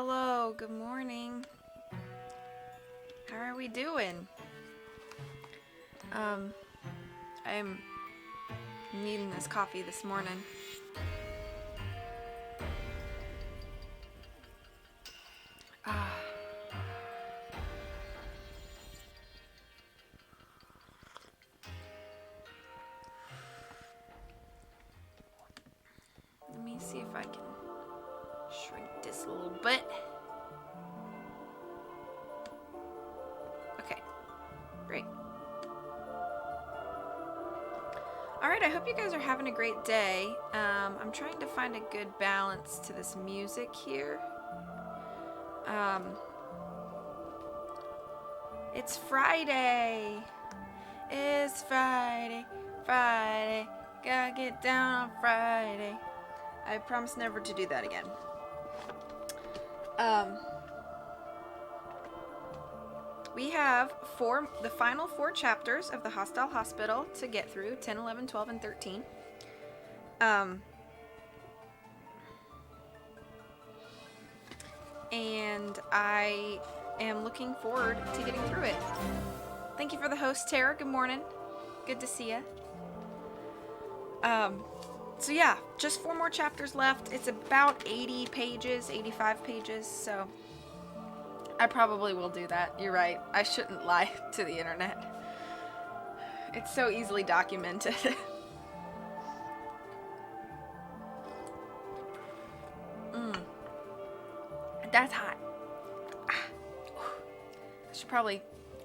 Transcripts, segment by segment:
Hello, good morning. How are we doing? I'm needing this coffee this morning. Ah. Let me see if I can shrink this a little bit. Okay, great. Alright, I hope you guys are having a great day. I'm trying to find a good balance to this music here. It's Friday. It's Friday. Friday. Gotta get down on Friday. I promise never to do that again. We have the final 4 chapters of the Hostile Hospital to get through, 10, 11, 12, and 13. And I am looking forward to getting through it. Thank you for the host, Tara. Good morning. Good to see you. So yeah, just 4 more chapters left. It's about 80 pages, 85 pages, so I probably will do that. You're right. I shouldn't lie to the internet. It's so easily documented. That's hot. I should probably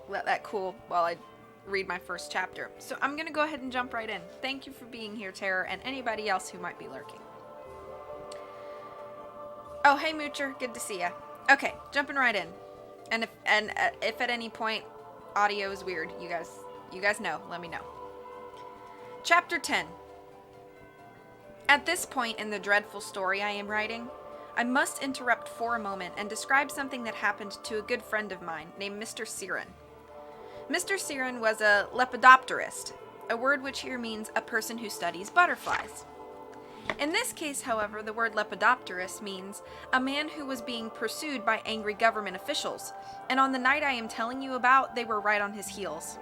let that cool while I read my first chapter. So I'm going to go ahead and jump right in. Thank you for being here, Tara, and anybody else who might be lurking. Oh, hey, Moocher. Good to see ya. Okay, jumping right in. And if at any point audio is weird, you guys know. Let me know. Chapter 10. At this point in the dreadful story I am writing, I must interrupt for a moment and describe something that happened to a good friend of mine named Mr. Siren. Mr. Siren was a lepidopterist, a word which here means a person who studies butterflies. In this case, however, the word lepidopterist means a man who was being pursued by angry government officials, and on the night I am telling you about, they were right on his heels.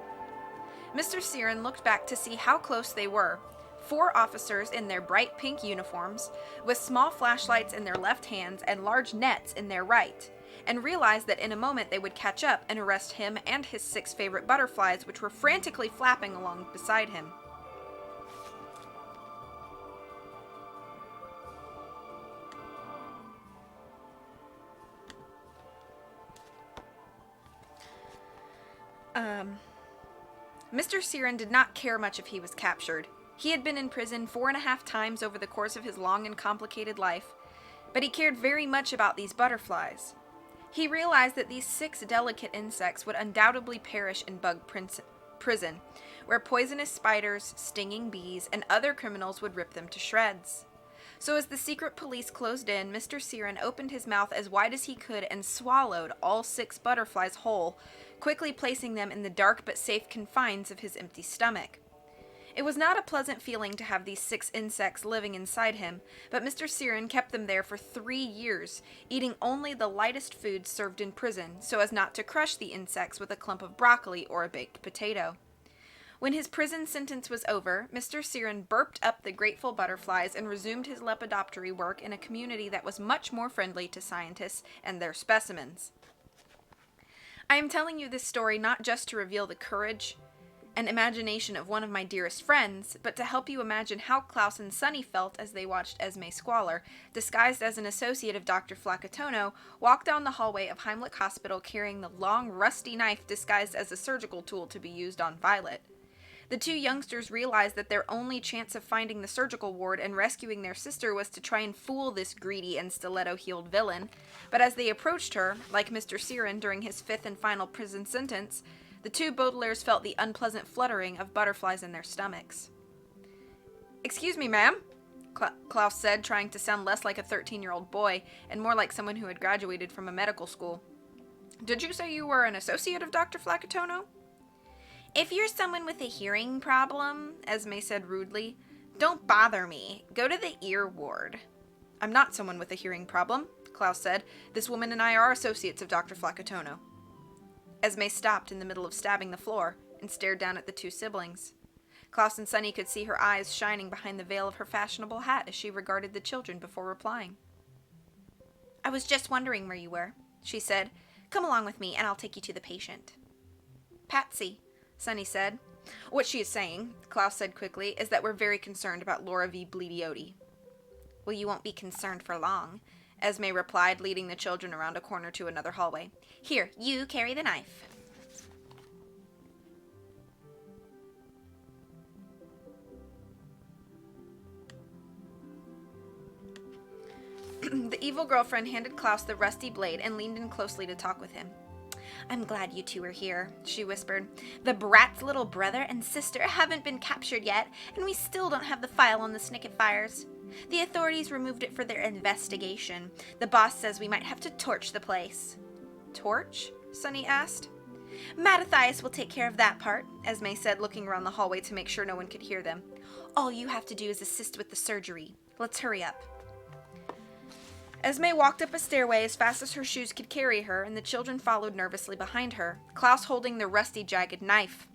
Mr. Siren looked back to see how close they were. 4 officers in their bright pink uniforms, with small flashlights in their left hands and large nets in their right, and realized that in a moment they would catch up and arrest him and his 6 favorite butterflies, which were frantically flapping along beside him. Mr. Siren did not care much if he was captured. He had been in prison 4.5 times over the course of his long and complicated life, but he cared very much about these butterflies. He realized that these 6 delicate insects would undoubtedly perish in bug prison, where poisonous spiders, stinging bees, and other criminals would rip them to shreds. So as the secret police closed in, Mr. Siren opened his mouth as wide as he could and swallowed all 6 butterflies whole, quickly placing them in the dark but safe confines of his empty stomach. It was not a pleasant feeling to have these 6 insects living inside him, but Mr. Siren kept them there for 3 years, eating only the lightest foods served in prison, so as not to crush the insects with a clump of broccoli or a baked potato. When his prison sentence was over, Mr. Siren burped up the grateful butterflies and resumed his lepidoptery work in a community that was much more friendly to scientists and their specimens. I am telling you this story not just to reveal the courage and imagination of one of my dearest friends, but to help you imagine how Klaus and Sunny felt as they watched Esme Squalor, disguised as an associate of Dr. Flacatono, walk down the hallway of Heimlich Hospital carrying the long, rusty knife disguised as a surgical tool to be used on Violet. The 2 youngsters realized that their only chance of finding the surgical ward and rescuing their sister was to try and fool this greedy and stiletto-heeled villain, but as they approached her, like Mr. Siren during his 5th and final prison sentence, the 2 Baudelaires felt the unpleasant fluttering of butterflies in their stomachs. "Excuse me, ma'am," Klaus said, trying to sound less like a 13-year-old boy and more like someone who had graduated from a medical school. "Did you say you were an associate of Dr. Flacatono?" "If you're someone with a hearing problem," Esme said rudely, "don't bother me. Go to the ear ward." "I'm not someone with a hearing problem. Klaus said. "This woman and I are associates of Dr. Flacatono." Esme stopped in the middle of stabbing the floor and stared down at the two siblings. Klaus and Sunny could see her eyes shining behind the veil of her fashionable hat as she regarded the children before replying. "I was just wondering where you were," she said. "Come along with me and I'll take you to the patient." "Patsy," Sunny said. "What she is saying," Klaus said quickly, "is that we're very concerned about Laura V. Bleediotti." "Well, you won't be concerned for long," Esme replied, leading the children around a corner to another hallway. "Here, you carry the knife." The evil girlfriend handed Klaus the rusty blade and leaned in closely to talk with him. "I'm glad you two are here," she whispered. "The brat's little brother and sister haven't been captured yet, and we still don't have the file on the Snicket fires. The authorities removed it for their investigation. The boss says we might have to torch the place." "Torch?" Sunny asked. "Mattathias will take care of that part," Esme said, looking around the hallway to make sure no one could hear them. "All you have to do is assist with the surgery. Let's hurry up." Esme walked up a stairway as fast as her shoes could carry her, and the children followed nervously behind her, Klaus holding the rusty, jagged knife.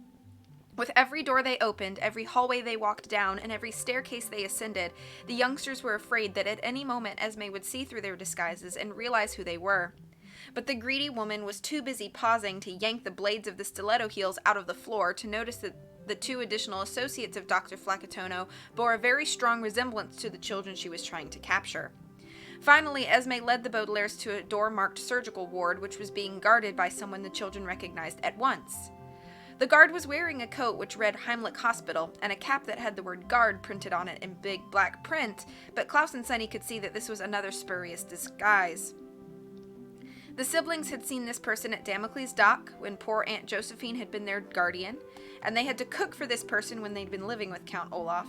With every door they opened, every hallway they walked down, and every staircase they ascended, the youngsters were afraid that at any moment Esme would see through their disguises and realize who they were. But the greedy woman was too busy pausing to yank the blades of the stiletto heels out of the floor to notice that the two additional associates of Dr. Flacatono bore a very strong resemblance to the children she was trying to capture. Finally, Esme led the Baudelaires to a door marked surgical ward, which was being guarded by someone the children recognized at once. The guard was wearing a coat which read Heimlich Hospital, and a cap that had the word guard printed on it in big black print, but Klaus and Sunny could see that this was another spurious disguise. The siblings had seen this person at Damocles Dock when poor Aunt Josephine had been their guardian, and they had to cook for this person when they'd been living with Count Olaf.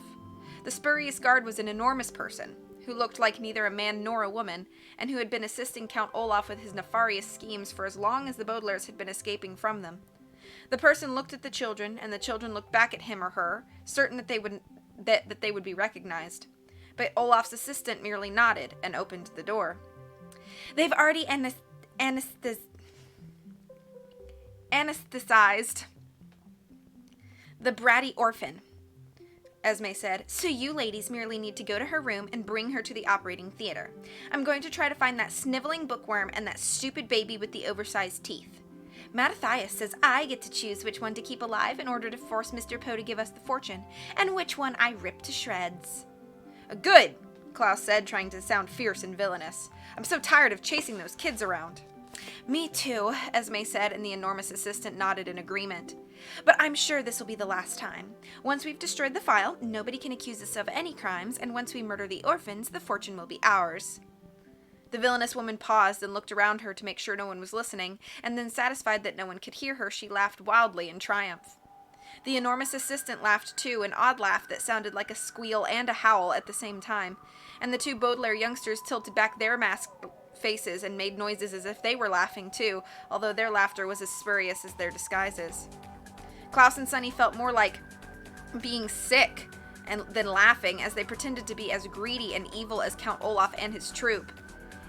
The spurious guard was an enormous person, who looked like neither a man nor a woman, and who had been assisting Count Olaf with his nefarious schemes for as long as the Baudelaires had been escaping from them. The person looked at the children, and the children looked back at him or her, certain that they would be recognized. But Olaf's assistant merely nodded and opened the door. "They've already anesthetized the bratty orphan," Esme said, "so you ladies merely need to go to her room and bring her to the operating theater. I'm going to try to find that sniveling bookworm and that stupid baby with the oversized teeth. Mattathias says I get to choose which one to keep alive in order to force Mr. Poe to give us the fortune, and which one I rip to shreds." "Good," Klaus said, trying to sound fierce and villainous. "I'm so tired of chasing those kids around." "Me too," Esme said, and the enormous assistant nodded in agreement. "But I'm sure this will be the last time. Once we've destroyed the file, nobody can accuse us of any crimes, and once we murder the orphans, the fortune will be ours." The villainous woman paused and looked around her to make sure no one was listening, and then satisfied that no one could hear her, she laughed wildly in triumph. The enormous assistant laughed too, an odd laugh that sounded like a squeal and a howl at the same time, and the two Baudelaire youngsters tilted back their masked faces and made noises as if they were laughing too, although their laughter was as spurious as their disguises. Klaus and Sunny felt more like being sick than laughing, as they pretended to be as greedy and evil as Count Olaf and his troupe.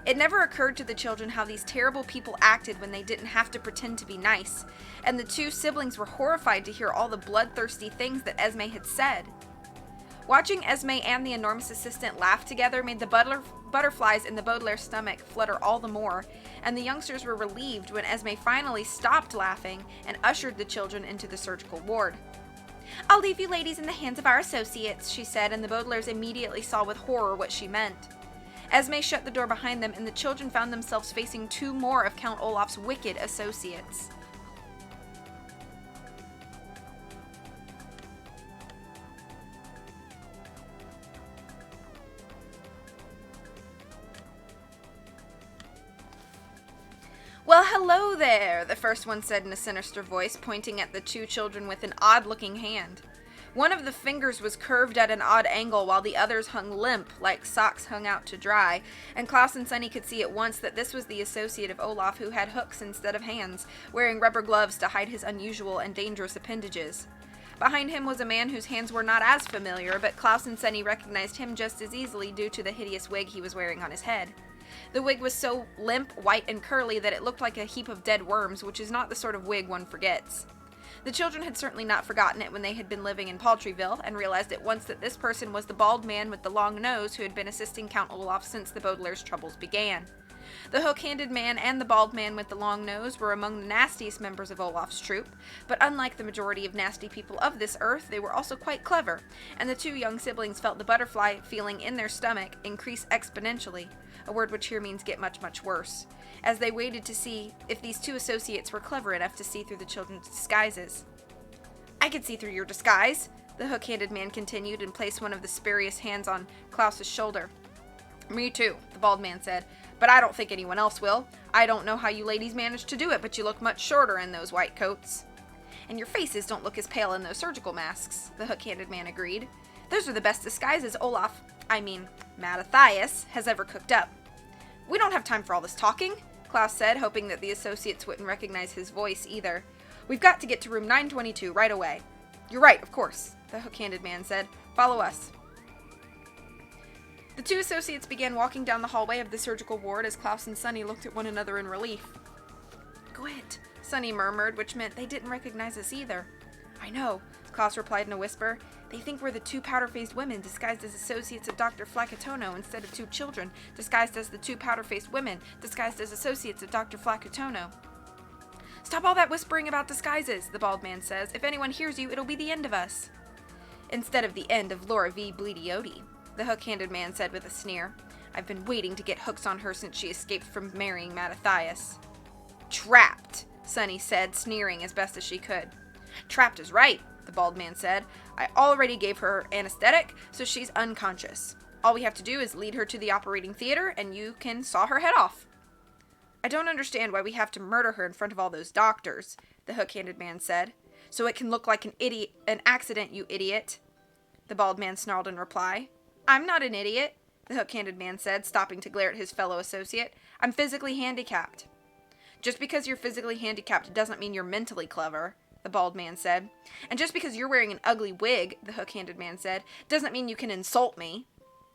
It never occurred to the children how these terrible people acted when they didn't have to pretend to be nice, and the two siblings were horrified to hear all the bloodthirsty things that Esme had said. Watching Esme and the enormous assistant laugh together made the butterflies in the Baudelaire stomach flutter all the more, and the youngsters were relieved when Esme finally stopped laughing and ushered the children into the surgical ward. "I'll leave you ladies in the hands of our associates," she said, and the Baudelaires immediately saw with horror what she meant. Esme shut the door behind them, and the children found themselves facing two more of Count Olaf's wicked associates. "Well, hello there," the first one said in a sinister voice, pointing at the two children with an odd-looking hand. One of the fingers was curved at an odd angle, while the others hung limp, like socks hung out to dry, and Klaus and Sunny could see at once that this was the associate of Olaf who had hooks instead of hands, wearing rubber gloves to hide his unusual and dangerous appendages. Behind him was a man whose hands were not as familiar, but Klaus and Sunny recognized him just as easily due to the hideous wig he was wearing on his head. The wig was so limp, white, and curly that it looked like a heap of dead worms, which is not the sort of wig one forgets. The children had certainly not forgotten it when they had been living in Paltryville, and realized at once that this person was the bald man with the long nose who had been assisting Count Olaf since the Baudelaire's troubles began. The hook-handed man and the bald man with the long nose were among the nastiest members of Olaf's troop, but unlike the majority of nasty people of this earth, they were also quite clever, and the two young siblings felt the butterfly feeling in their stomach increase exponentially, a word which here means get much, much worse, as they waited to see if these two associates were clever enough to see through the children's disguises. "I can see through your disguise," the hook-handed man continued, and placed one of the spurious hands on Klaus's shoulder. "Me too," the bald man said, "but I don't think anyone else will. I don't know how you ladies manage to do it, but you look much shorter in those white coats." "And your faces don't look as pale in those surgical masks," the hook-handed man agreed. "Those are the best disguises Mattathias has ever cooked up." "We don't have time for all this talking," Klaus said, hoping that the associates wouldn't recognize his voice either. "We've got to get to room 922 right away." "You're right, of course," the hook-handed man said. "Follow us." The two associates began walking down the hallway of the surgical ward as Klaus and Sunny looked at one another in relief. "Quit," Sunny murmured, which meant they didn't recognize us either. "I know," Klaus replied in a whisper. "They think we're the two powder-faced women disguised as associates of Dr. Flacutono instead of two children disguised as the two powder-faced women disguised as associates of Dr. Flacutono." "Stop all that whispering about disguises," the bald man says. "If anyone hears you, it'll be the end of us." "Instead of the end of Laura V. Bleediotti," the hook-handed man said with a sneer. "I've been waiting to get hooks on her since she escaped from marrying Mattathias." "Trapped," Sunny said, sneering as best as she could. "Trapped is right," the bald man said. "I already gave her anesthetic, so she's unconscious. All we have to do is lead her to the operating theater, and you can saw her head off." "I don't understand why we have to murder her in front of all those doctors," the hook-handed man said. "So it can look like an accident, you idiot," the bald man snarled in reply. "I'm not an idiot," the hook-handed man said, stopping to glare at his fellow associate. "I'm physically handicapped." "Just because you're physically handicapped doesn't mean you're mentally clever," the bald man said. "And just because you're wearing an ugly wig," the hook-handed man said, "doesn't mean you can insult me."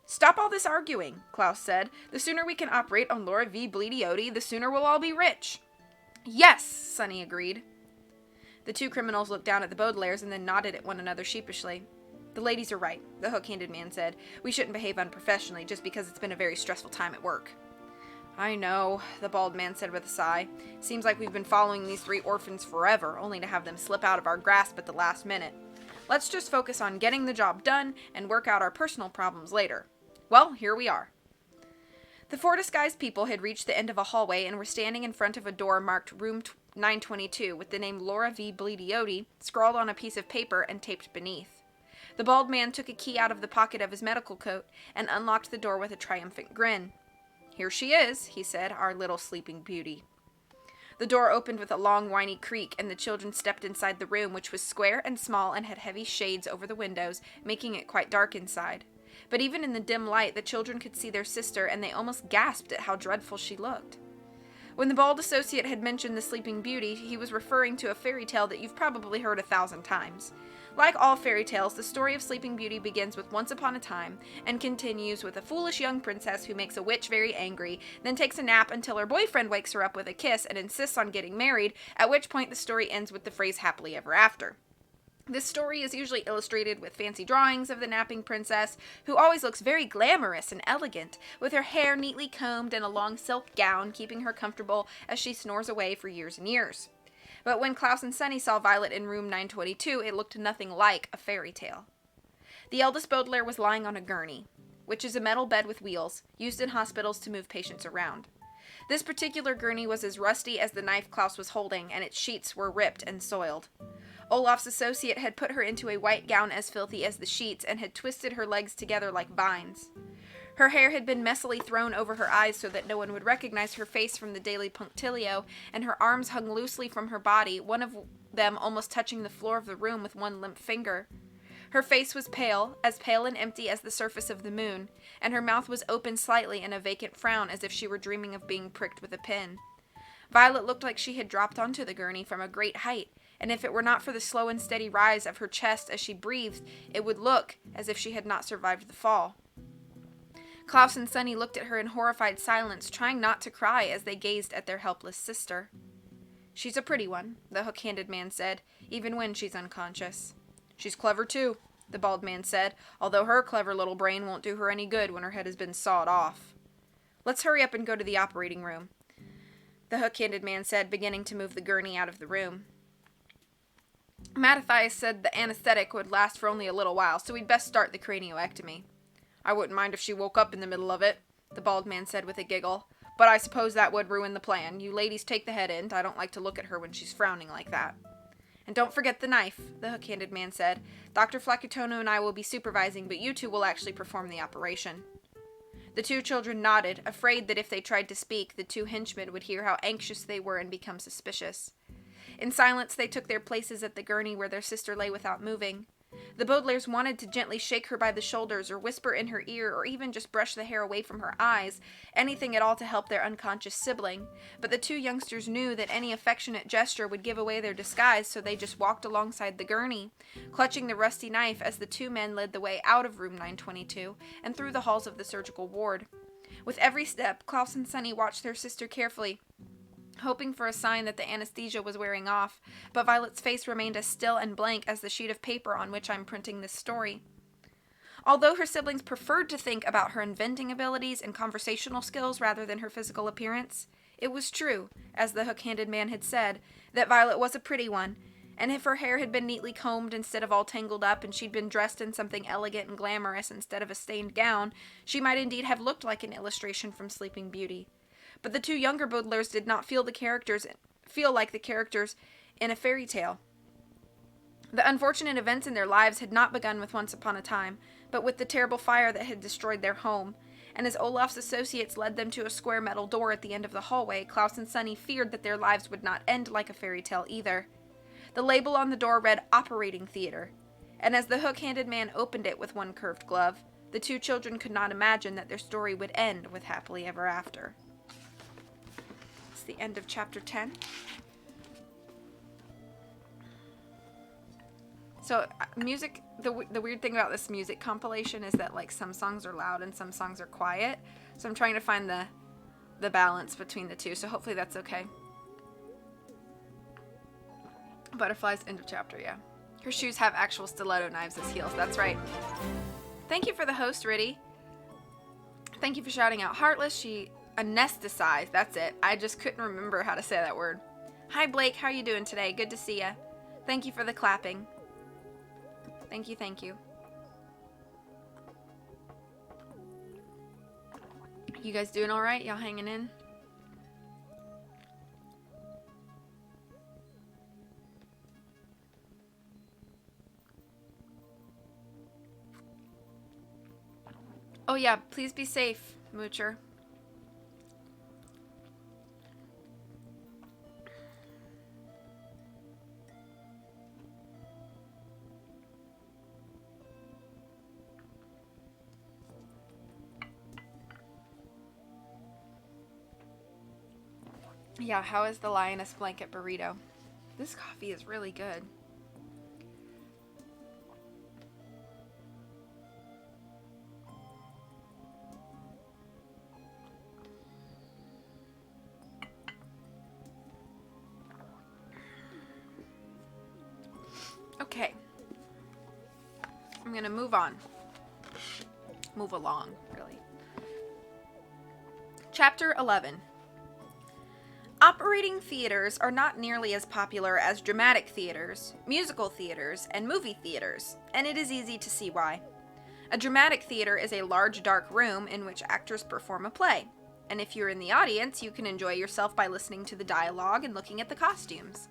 "Stop all this arguing," Klaus said. "The sooner we can operate on Laura V. Bleediotti, the sooner we'll all be rich." "Yes," Sunny agreed. The two criminals looked down at the Baudelaires and then nodded at one another sheepishly. "The ladies are right," the hook-handed man said. "We shouldn't behave unprofessionally just because it's been a very stressful time at work." "I know," the bald man said with a sigh. "Seems like we've been following these three orphans forever, only to have them slip out of our grasp at the last minute. Let's just focus on getting the job done and work out our personal problems later. Well, here we are." The four disguised people had reached the end of a hallway and were standing in front of a door marked Room 922 with the name Laura V. Bleediotti scrawled on a piece of paper and taped beneath. The bald man took a key out of the pocket of his medical coat and unlocked the door with a triumphant grin. "Here she is," he said, "our little sleeping beauty." The door opened with a long, whiny creak, and the children stepped inside the room, which was square and small and had heavy shades over the windows, making it quite dark inside. But even in the dim light, the children could see their sister, and they almost gasped at how dreadful she looked. When the bald associate had mentioned the Sleeping Beauty, he was referring to a fairy tale that you've probably heard 1,000 times. Like all fairy tales, the story of Sleeping Beauty begins with once upon a time, and continues with a foolish young princess who makes a witch very angry, then takes a nap until her boyfriend wakes her up with a kiss and insists on getting married, at which point the story ends with the phrase happily ever after. This story is usually illustrated with fancy drawings of the napping princess, who always looks very glamorous and elegant, with her hair neatly combed and a long silk gown keeping her comfortable as she snores away for years and years. But when Klaus and Sunny saw Violet in room 922, it looked nothing like a fairy tale. The eldest Baudelaire was lying on a gurney, which is a metal bed with wheels, used in hospitals to move patients around. This particular gurney was as rusty as the knife Klaus was holding, and its sheets were ripped and soiled. Olaf's associate had put her into a white gown as filthy as the sheets, and had twisted her legs together like vines. Her hair had been messily thrown over her eyes so that no one would recognize her face from the daily punctilio, and her arms hung loosely from her body, one of them almost touching the floor of the room with one limp finger. Her face was pale and empty as the surface of the moon, and her mouth was open slightly in a vacant frown as if she were dreaming of being pricked with a pin. Violet looked like she had dropped onto the gurney from a great height, and if it were not for the slow and steady rise of her chest as she breathed, it would look as if she had not survived the fall. Klaus and Sunny looked at her in horrified silence, trying not to cry as they gazed at their helpless sister. "She's a pretty one," the hook-handed man said, "even when she's unconscious." "She's clever, too," the bald man said, "although her clever little brain won't do her any good when her head has been sawed off." "Let's hurry up and go to the operating room," the hook-handed man said, beginning to move the gurney out of the room. "Mattathias said the anesthetic would last for only a little while, so we'd best start the cranioectomy." "I wouldn't mind if she woke up in the middle of it," the bald man said with a giggle, "but I suppose that would ruin the plan. You ladies take the head end. I don't like to look at her when she's frowning like that." "And don't forget the knife," the hook-handed man said. "Dr. Flacutono and I will be supervising, but you two will actually perform the operation." The two children nodded, afraid that if they tried to speak, the two henchmen would hear how anxious they were and become suspicious. In silence, they took their places at the gurney where their sister lay without moving. The Baudelaires wanted to gently shake her by the shoulders or whisper in her ear or even just brush the hair away from her eyes, anything at all to help their unconscious sibling, but the two youngsters knew that any affectionate gesture would give away their disguise, so they just walked alongside the gurney, clutching the rusty knife as the two men led the way out of room 922 and through the halls of the surgical ward. With every step, Klaus and Sunny watched their sister carefully, hoping for a sign that the anesthesia was wearing off, but Violet's face remained as still and blank as the sheet of paper on which I'm printing this story. Although her siblings preferred to think about her inventing abilities and conversational skills rather than her physical appearance, it was true, as the hook-handed man had said, that Violet was a pretty one, and if her hair had been neatly combed instead of all tangled up and she'd been dressed in something elegant and glamorous instead of a stained gown, she might indeed have looked like an illustration from Sleeping Beauty. But the two younger Baudelaires did not feel like the characters in a fairy tale. The unfortunate events in their lives had not begun with Once Upon a Time, but with the terrible fire that had destroyed their home, and as Olaf's associates led them to a square metal door at the end of the hallway, Klaus and Sunny feared that their lives would not end like a fairy tale either. The label on the door read Operating Theater, and as the hook-handed man opened it with one curved glove, the two children could not imagine that their story would end with happily ever after. The end of chapter 10. So music, the weird thing about this music compilation is that like some songs are loud and some songs are quiet, so I'm trying to find the balance between the two, so hopefully that's okay. Butterflies, end of chapter. Yeah, her shoes have actual stiletto knives as heels. That's right. Thank you for the host, Riddy. Thank you for shouting out Heartless. She anesthetized. That's it. I just couldn't remember how to say that word. Hi, Blake. How are you doing today? Good to see ya. Thank you for the clapping. Thank you, thank you. You guys doing all right? Y'all hanging in? Oh yeah, please be safe, Moocher. Yeah, how is the lioness blanket burrito? This coffee is really good. Okay. I'm gonna move on. Move along, really. Chapter 11. Operating theaters are not nearly as popular as dramatic theaters, musical theaters, and movie theaters, and it is easy to see why. A dramatic theater is a large dark room in which actors perform a play, and if you're in the audience, you can enjoy yourself by listening to the dialogue and looking at the costumes.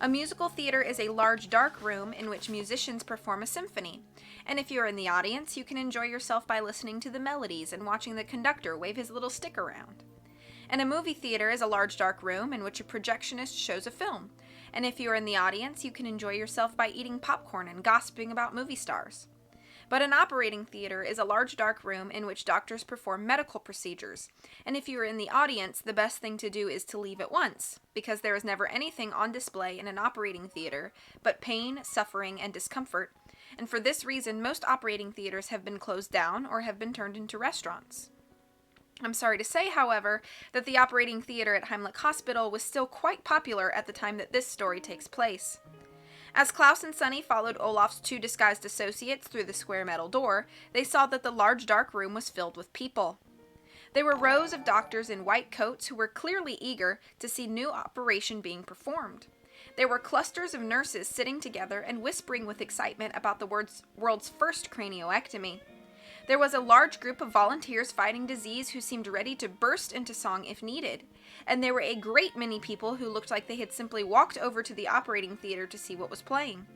A musical theater is a large dark room in which musicians perform a symphony, and if you're in the audience, you can enjoy yourself by listening to the melodies and watching the conductor wave his little stick around. And a movie theater is a large dark room in which a projectionist shows a film, and if you're in the audience, you can enjoy yourself by eating popcorn and gossiping about movie stars. But an operating theater is a large dark room in which doctors perform medical procedures, and if you are in the audience, the best thing to do is to leave at once, because there is never anything on display in an operating theater but pain, suffering, and discomfort, and for this reason most operating theaters have been closed down or have been turned into restaurants. I'm sorry to say, however, that the operating theater at Heimlich Hospital was still quite popular at the time that this story takes place. As Klaus and Sonny followed Olaf's two disguised associates through the square metal door, they saw that the large dark room was filled with people. There were rows of doctors in white coats who were clearly eager to see new operation being performed. There were clusters of nurses sitting together and whispering with excitement about the world's first cranioectomy. There was a large group of volunteers fighting disease who seemed ready to burst into song if needed, and there were a great many people who looked like they had simply walked over to the operating theater to see what was playing.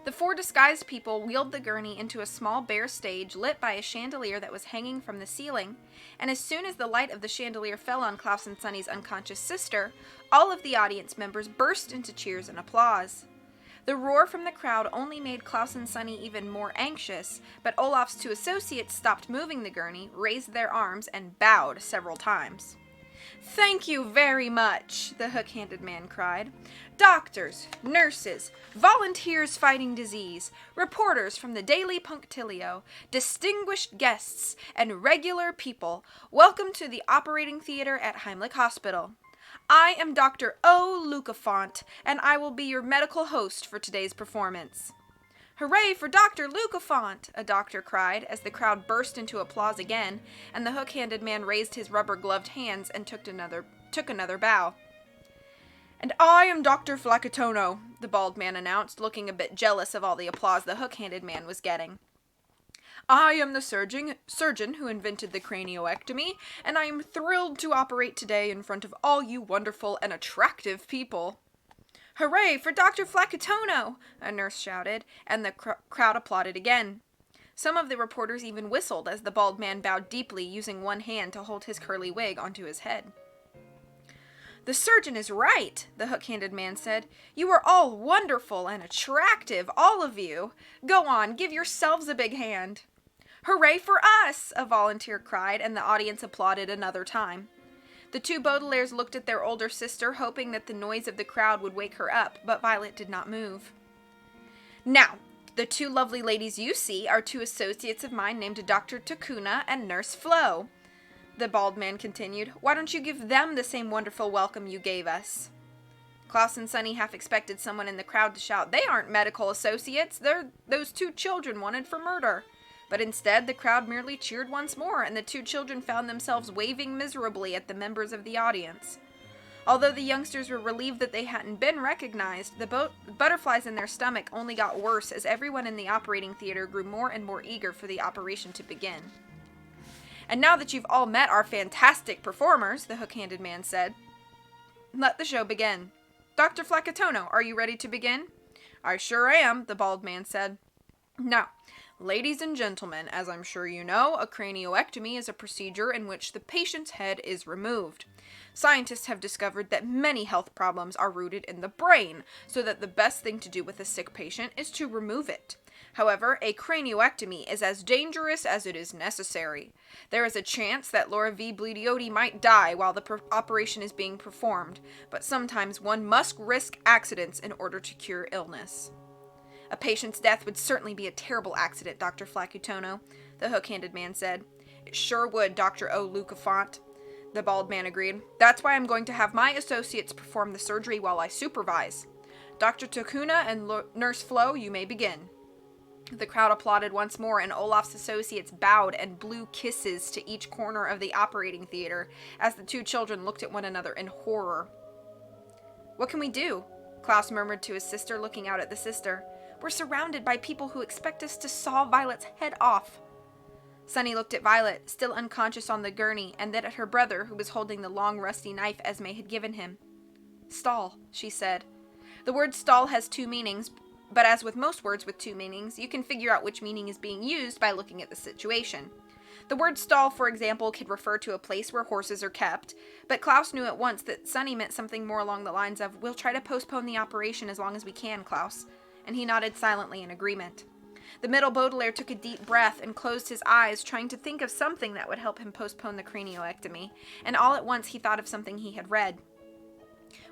The four disguised people wheeled the gurney into a small bare stage lit by a chandelier that was hanging from the ceiling, and as soon as the light of the chandelier fell on Klaus and Sonny's unconscious sister, all of the audience members burst into cheers and applause. The roar from the crowd only made Klaus and Sonny even more anxious, but Olaf's two associates stopped moving the gurney, raised their arms, and bowed several times. "Thank you very much," the hook-handed man cried. "Doctors, nurses, volunteers fighting disease, reporters from the Daily Punctilio, distinguished guests, and regular people, welcome to the operating theater at Heimlich Hospital. I am Dr. O. Lucafont, and I will be your medical host for today's performance." "Hooray for Dr. Lucafont!" a doctor cried as the crowd burst into applause again, and the hook-handed man raised his rubber-gloved hands and took another bow. "And I am Dr. Flacatono," the bald man announced, looking a bit jealous of all the applause the hook-handed man was getting. "I am the surgeon who invented the cranioectomy, and I am thrilled to operate today in front of all you wonderful and attractive people." "Hooray for Dr. Flacatono!" a nurse shouted, and the crowd applauded again. Some of the reporters even whistled as the bald man bowed deeply, using one hand to hold his curly wig onto his head. "The surgeon is right," the hook-handed man said. "You are all wonderful and attractive, all of you. Go on, give yourselves a big hand." "Hooray for us!" a volunteer cried, and the audience applauded another time. The two Baudelaires looked at their older sister, hoping that the noise of the crowd would wake her up, but Violet did not move. "Now, the two lovely ladies you see are two associates of mine named Dr. Takuna and Nurse Flo," the bald man continued. "Why don't you give them the same wonderful welcome you gave us?" Klaus and Sonny half expected someone in the crowd to shout, "They aren't medical associates, they're those two children wanted for murder." But instead, the crowd merely cheered once more, and the two children found themselves waving miserably at the members of the audience. Although the youngsters were relieved that they hadn't been recognized, the butterflies in their stomach only got worse as everyone in the operating theater grew more and more eager for the operation to begin. "And now that you've all met our fantastic performers," the hook-handed man said, "let the show begin. Dr. Flacatono, are you ready to begin?" "I sure am," the bald man said. "Now, ladies and gentlemen, as I'm sure you know, a cranioectomy is a procedure in which the patient's head is removed. Scientists have discovered that many health problems are rooted in the brain, so that the best thing to do with a sick patient is to remove it. However, a cranioectomy is as dangerous as it is necessary. There is a chance that Laura V. Blidiotti might die while the operation is being performed, but sometimes one must risk accidents in order to cure illness." "A patient's death would certainly be a terrible accident, Dr. Flacatono," the hook-handed man said. "It sure would, Dr. O. Lucafont," the bald man agreed. "That's why I'm going to have my associates perform the surgery while I supervise. Dr. Takuna and Nurse Flo, you may begin." The crowd applauded once more, and Olaf's associates bowed and blew kisses to each corner of the operating theater as the two children looked at one another in horror. "What can we do?" Klaus murmured to his sister, looking out at the sister. "We're surrounded by people who expect us to saw Violet's head off." Sonny looked at Violet, still unconscious on the gurney, and then at her brother, who was holding the long rusty knife Esme had given him. "Stall," she said. The word stall has two meanings, but as with most words with two meanings, you can figure out which meaning is being used by looking at the situation. The word stall, for example, could refer to a place where horses are kept, but Klaus knew at once that Sonny meant something more along the lines of, "We'll try to postpone the operation as long as we can, Klaus," and he nodded silently in agreement. The middle Baudelaire took a deep breath and closed his eyes, trying to think of something that would help him postpone the cranioectomy, and all at once he thought of something he had read.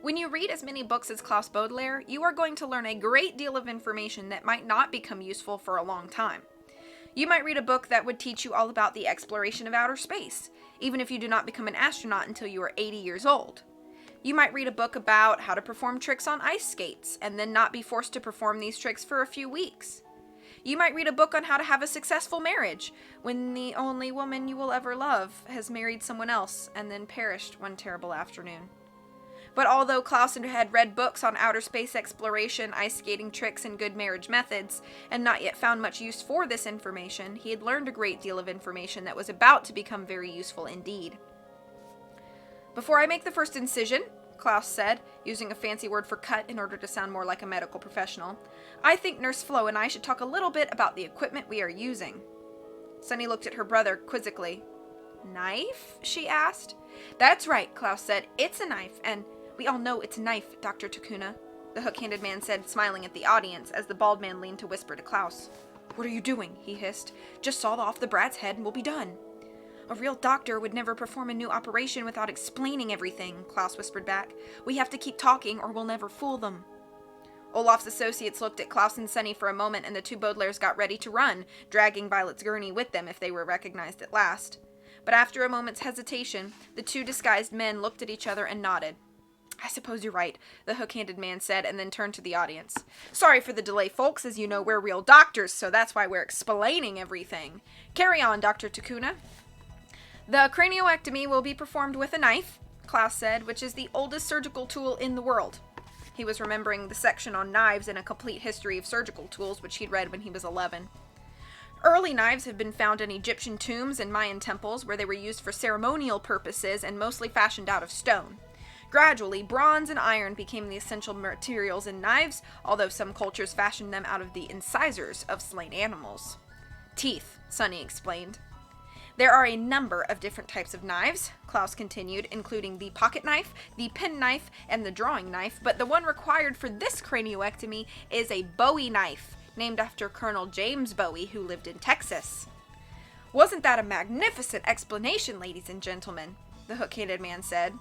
When you read as many books as Klaus Baudelaire, you are going to learn a great deal of information that might not become useful for a long time. You might read a book that would teach you all about the exploration of outer space, even if you do not become an astronaut until you are 80 years old. You might read a book about how to perform tricks on ice skates, and then not be forced to perform these tricks for a few weeks. You might read a book on how to have a successful marriage, when the only woman you will ever love has married someone else and then perished one terrible afternoon. But although Klaus had read books on outer space exploration, ice skating tricks, and good marriage methods, and not yet found much use for this information, he had learned a great deal of information that was about to become very useful indeed. "Before I make the first incision," Klaus said, using a fancy word for cut in order to sound more like a medical professional, "I think Nurse Flo and I should talk a little bit about the equipment we are using." Sunny looked at her brother quizzically. "Knife?" she asked. "That's right," Klaus said. "It's a knife, and we all know it's a knife, Dr. Takuna," the hook-handed man said, smiling at the audience as the bald man leaned to whisper to Klaus. "What are you doing?" he hissed. "Just saw off the brat's head and we'll be done." "A real doctor would never perform a new operation without explaining everything," Klaus whispered back. "We have to keep talking or we'll never fool them." Olaf's associates looked at Klaus and Sunny for a moment, and the two Baudelaires got ready to run, dragging Violet's gurney with them if they were recognized at last. But after a moment's hesitation, the two disguised men looked at each other and nodded. "I suppose you're right," the hook-handed man said, and then turned to the audience. "Sorry for the delay, folks. As you know, we're real doctors, so that's why we're explaining everything. Carry on, Dr. Takuna." "The cranioectomy will be performed with a knife," Klaus said, "which is the oldest surgical tool in the world." He was remembering the section on knives in A Complete History of Surgical Tools, which he'd read when he was 11. Early knives have been found in Egyptian tombs and Mayan temples, where they were used for ceremonial purposes and mostly fashioned out of stone. Gradually, bronze and iron became the essential materials in knives, although some cultures fashioned them out of the incisors of slain animals. "Teeth," Sunny explained. "There are a number of different types of knives," Klaus continued, including the pocket knife, the pen knife, and the drawing knife, but the one required for this cranioectomy is a Bowie knife, named after Colonel James Bowie, who lived in Texas. "Wasn't that a magnificent explanation, ladies and gentlemen?" the hook-handed man said.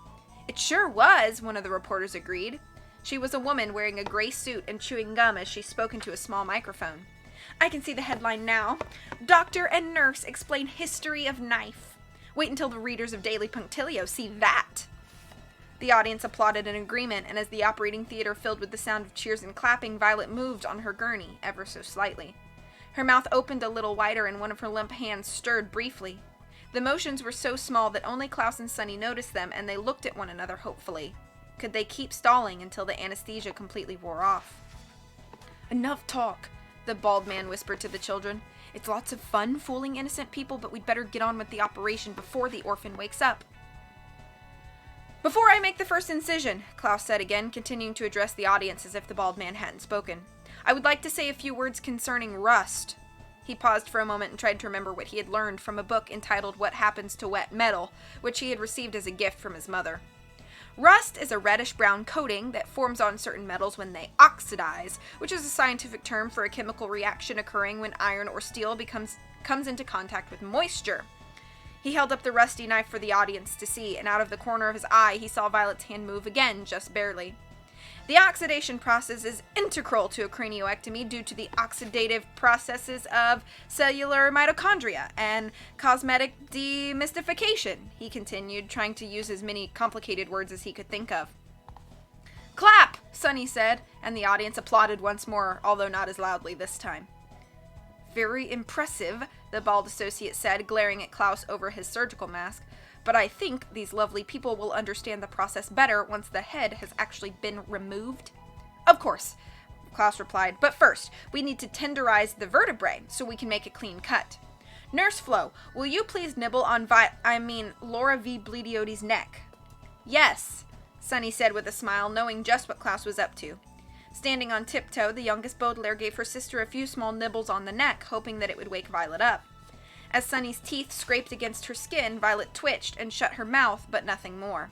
"It sure was," one of the reporters agreed. She was a woman wearing a gray suit and chewing gum as she spoke into a small microphone. "I can see the headline now. Doctor and Nurse Explain History of Knife. Wait until the readers of Daily Punctilio see that." The audience applauded in agreement, and as the operating theater filled with the sound of cheers and clapping, Violet moved on her gurney, ever so slightly. Her mouth opened a little wider, and one of her limp hands stirred briefly. The motions were so small that only Klaus and Sunny noticed them, and they looked at one another hopefully. Could they keep stalling until the anesthesia completely wore off? "Enough talk," the bald man whispered to the children. "It's lots of fun fooling innocent people, but we'd better get on with the operation before the orphan wakes up." "Before I make the first incision," Klaus said again, continuing to address the audience as if the bald man hadn't spoken, "I would like to say a few words concerning rust." He paused for a moment and tried to remember what he had learned from a book entitled What Happens to Wet Metal, which he had received as a gift from his mother. Rust is a reddish-brown coating that forms on certain metals when they oxidize, which is a scientific term for a chemical reaction occurring when iron or steel comes into contact with moisture. He held up the rusty knife for the audience to see, and out of the corner of his eye he saw Violet's hand move again, just barely. The oxidation process is integral to a cranioectomy due to the oxidative processes of cellular mitochondria and cosmetic demystification, he continued, trying to use as many complicated words as he could think of. "Clap!" Sunny said, and the audience applauded once more, although not as loudly this time. "Very impressive," the bald associate said, glaring at Klaus over his surgical mask. "But I think these lovely people will understand the process better once the head has actually been removed." "Of course," Klaus replied. "But first, we need to tenderize the vertebrae so we can make a clean cut. Nurse Flo, will you please nibble on Laura V. Bleediotti's neck?" "Yes," Sunny said with a smile, knowing just what Klaus was up to. Standing on tiptoe, the youngest Baudelaire gave her sister a few small nibbles on the neck, hoping that it would wake Violet up. As Sunny's teeth scraped against her skin, Violet twitched and shut her mouth, but nothing more.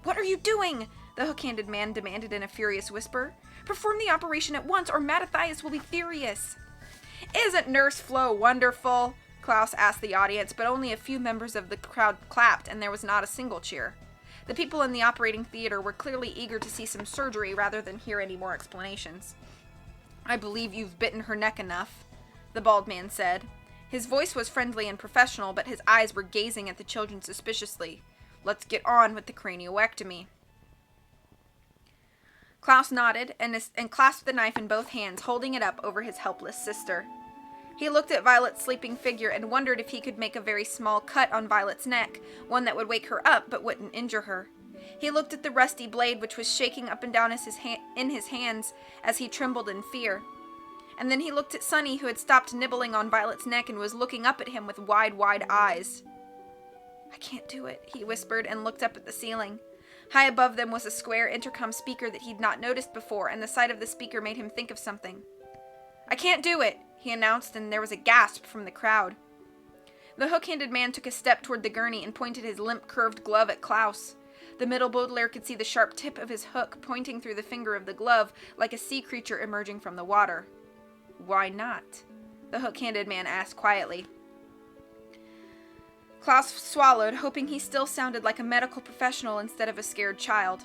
"What are you doing?" the hook-handed man demanded in a furious whisper. "Perform the operation at once, or Mattathias will be furious." "Isn't Nurse Flo wonderful?" Klaus asked the audience, but only a few members of the crowd clapped, and there was not a single cheer. The people in the operating theater were clearly eager to see some surgery rather than hear any more explanations. "I believe you've bitten her neck enough," the bald man said. His voice was friendly and professional, but his eyes were gazing at the children suspiciously. "Let's get on with the craniosectomy." Klaus nodded and clasped the knife in both hands, holding it up over his helpless sister. He looked at Violet's sleeping figure and wondered if he could make a very small cut on Violet's neck, one that would wake her up but wouldn't injure her. He looked at the rusty blade which was shaking up and down in his hands as he trembled in fear. And then he looked at Sunny, who had stopped nibbling on Violet's neck and was looking up at him with wide, wide eyes. "I can't do it," he whispered and looked up at the ceiling. High above them was a square intercom speaker that he'd not noticed before, and the sight of the speaker made him think of something. "I can't do it," he announced, and there was a gasp from the crowd. The hook-handed man took a step toward the gurney and pointed his limp, curved glove at Klaus. The middle Baudelaire could see the sharp tip of his hook pointing through the finger of the glove like a sea creature emerging from the water. "Why not?" the hook-handed man asked quietly. Klaus swallowed, hoping he still sounded like a medical professional instead of a scared child.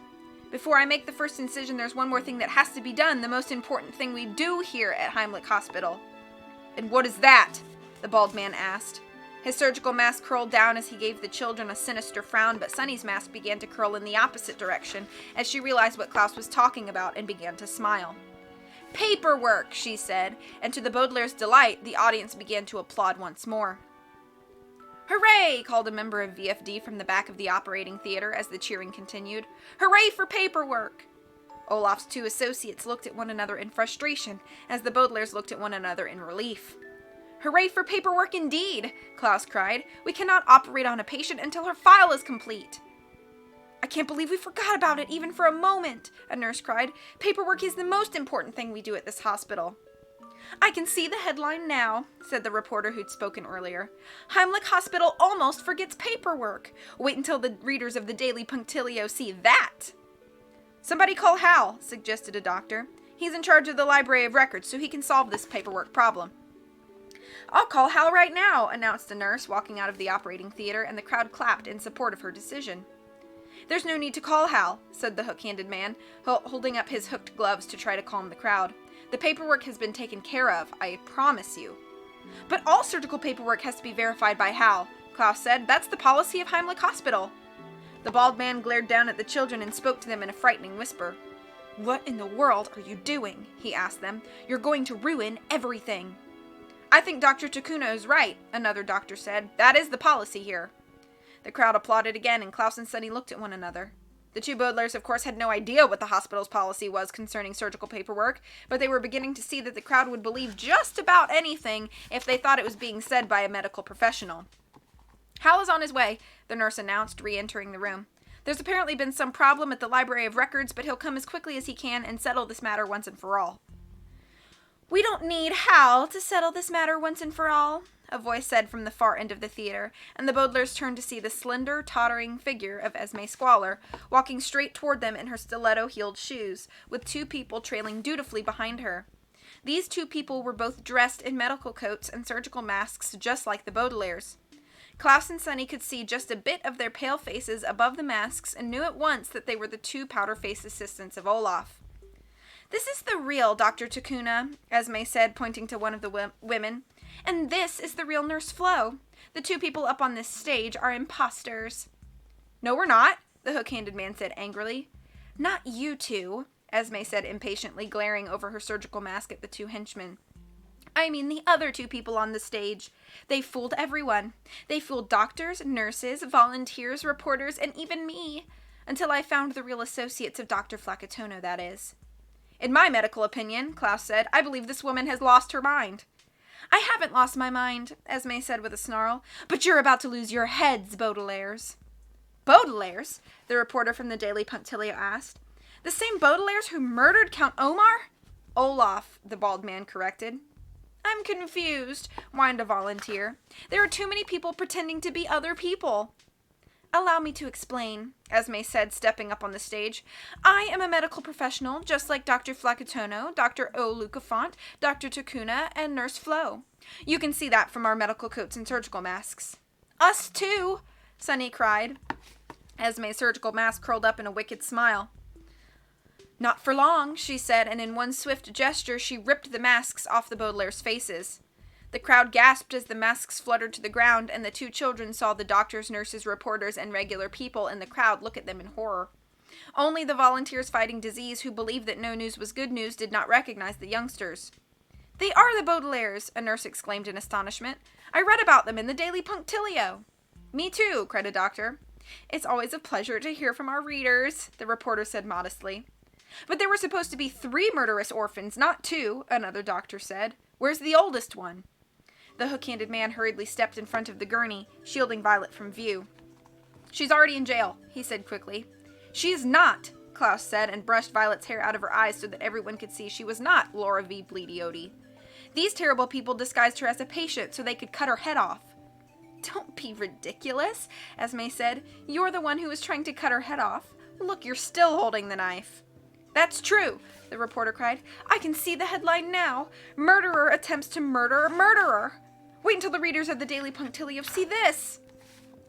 "Before I make the first incision, there's one more thing that has to be done, the most important thing we do here at Heimlich Hospital." "And what is that?" the bald man asked. His surgical mask curled down as he gave the children a sinister frown, but Sunny's mask began to curl in the opposite direction as she realized what Klaus was talking about and began to smile. "Paperwork," she said, and to the Baudelaire's delight, the audience began to applaud once more. "Hooray!" called a member of VFD from the back of the operating theater as the cheering continued. "Hooray for paperwork!" Olaf's two associates looked at one another in frustration, as the Baudelaires looked at one another in relief. "Hooray for paperwork indeed!" Klaus cried. "We cannot operate on a patient until her file is complete." "I can't believe we forgot about it even for a moment," a nurse cried. "Paperwork is the most important thing we do at this hospital." "I can see the headline now," said the reporter who'd spoken earlier. "Heimlich Hospital almost forgets paperwork. Wait until the readers of the Daily Punctilio see that." "Somebody call Hal," suggested a doctor. "He's in charge of the Library of Records, so he can solve this paperwork problem." "I'll call Hal right now," announced a nurse, walking out of the operating theater, and the crowd clapped in support of her decision. "There's no need to call Hal," said the hook-handed man, holding up his hooked gloves to try to calm the crowd. "The paperwork has been taken care of, I promise you." "But all surgical paperwork has to be verified by Hal," Klaus said. "That's the policy of Heimlich Hospital." The bald man glared down at the children and spoke to them in a frightening whisper. "What in the world are you doing?" he asked them. "You're going to ruin everything." "I think Dr. Takuna is right," another doctor said. "That is the policy here." The crowd applauded again, and Klaus and Sunny looked at one another. The two Baudelaires, of course, had no idea what the hospital's policy was concerning surgical paperwork, but they were beginning to see that the crowd would believe just about anything if they thought it was being said by a medical professional. "Hal is on his way," the nurse announced, re-entering the room. "There's apparently been some problem at the Library of Records, but he'll come as quickly as he can and settle this matter once and for all." "We don't need Hal to settle this matter once and for all," a voice said from the far end of the theater, and the Baudelaires turned to see the slender, tottering figure of Esme Squalor, walking straight toward them in her stiletto-heeled shoes, with two people trailing dutifully behind her. These two people were both dressed in medical coats and surgical masks just like the Baudelaires. Klaus and Sunny could see just a bit of their pale faces above the masks and knew at once that they were the two powder-faced assistants of Olaf. "This is the real Dr. Takuna," Esme said, pointing to one of the women. "And this is the real Nurse Flo. The two people up on this stage are imposters." "No, we're not," the hook-handed man said angrily. "Not you two," Esme said impatiently, glaring over her surgical mask at the two henchmen. "I mean the other two people on the stage. They fooled everyone. They fooled doctors, nurses, volunteers, reporters, and even me. Until I found the real associates of Dr. Flacatono, that is." "In my medical opinion," Klaus said, "I believe this woman has lost her mind." "I haven't lost my mind," Esme said with a snarl. "But you're about to lose your heads, Baudelaires." "Baudelaires?" the reporter from the Daily Punctilio asked. "The same Baudelaires who murdered Count Omar?" "Olaf," the bald man corrected. "I'm confused," whined a volunteer. "There are too many people pretending to be other people." "Allow me to explain," Esme said, stepping up on the stage. "I am a medical professional, just like Dr. Flacatono, Dr. O'Lucafont, Dr. Takuna, and Nurse Flo. You can see that from our medical coats and surgical masks." "Us too!" Sunny cried. Esme's surgical mask curled up in a wicked smile. Not for long, she said, and in one swift gesture she ripped the masks off the Baudelaire's faces. The crowd gasped as the masks fluttered to the ground, and the two children saw the doctors, nurses, reporters, and regular people in the crowd look at them in horror. Only the volunteers fighting disease, who believed that no news was good news, did not recognize the youngsters. They are the Baudelaires, a nurse exclaimed in astonishment. I read about them in the Daily Punctilio. Me too, cried a doctor. It's always a pleasure to hear from our readers, the reporter said modestly. But there were supposed to be 3 murderous orphans, not 2, another doctor said. Where's the oldest one? The hook-handed man hurriedly stepped in front of the gurney, shielding Violet from view. She's already in jail, he said quickly. She is not, Klaus said, and brushed Violet's hair out of her eyes so that everyone could see she was not Laura V. Bleedioti. These terrible people disguised her as a patient so they could cut her head off. Don't be ridiculous, Esme said. You're the one who was trying to cut her head off. Look, you're still holding the knife. That's true, the reporter cried. I can see the headline now. Murderer attempts to murder a murderer. Wait until the readers of the Daily Punctilio see this.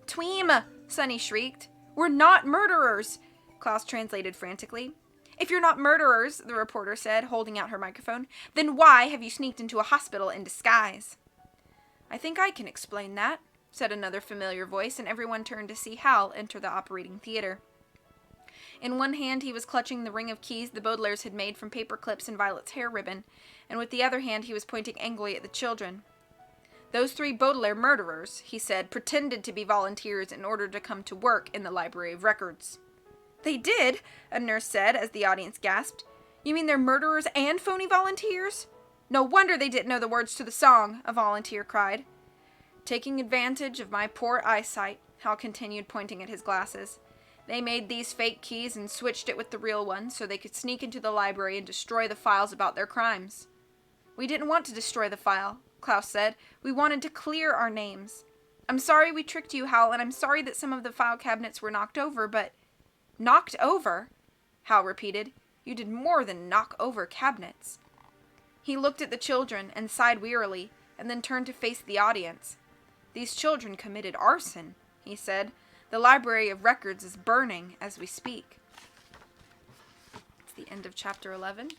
Tweem, Sonny shrieked. We're not murderers, Klaus translated frantically. If you're not murderers, the reporter said, holding out her microphone, then why have you sneaked into a hospital in disguise? I think I can explain that, said another familiar voice, and everyone turned to see Hal enter the operating theater. In one hand he was clutching the ring of keys the Baudelaires had made from paper clips and Violet's hair ribbon, and with the other hand he was pointing angrily at the children. Those 3 Baudelaire murderers, he said, pretended to be volunteers in order to come to work in the Library of Records. They did, a nurse said as the audience gasped. You mean they're murderers and phony volunteers? No wonder they didn't know the words to the song, a volunteer cried. Taking advantage of my poor eyesight, Hal continued, pointing at his glasses. They made these fake keys and switched it with the real ones so they could sneak into the library and destroy the files about their crimes. We didn't want to destroy the file, Klaus said. We wanted to clear our names. I'm sorry we tricked you, Hal, and I'm sorry that some of the file cabinets were knocked over, but... Knocked over? Hal repeated. You did more than knock over cabinets. He looked at the children and sighed wearily, and then turned to face the audience. These children committed arson, he said. The Library of Records is burning as we speak. It's the end of chapter 11.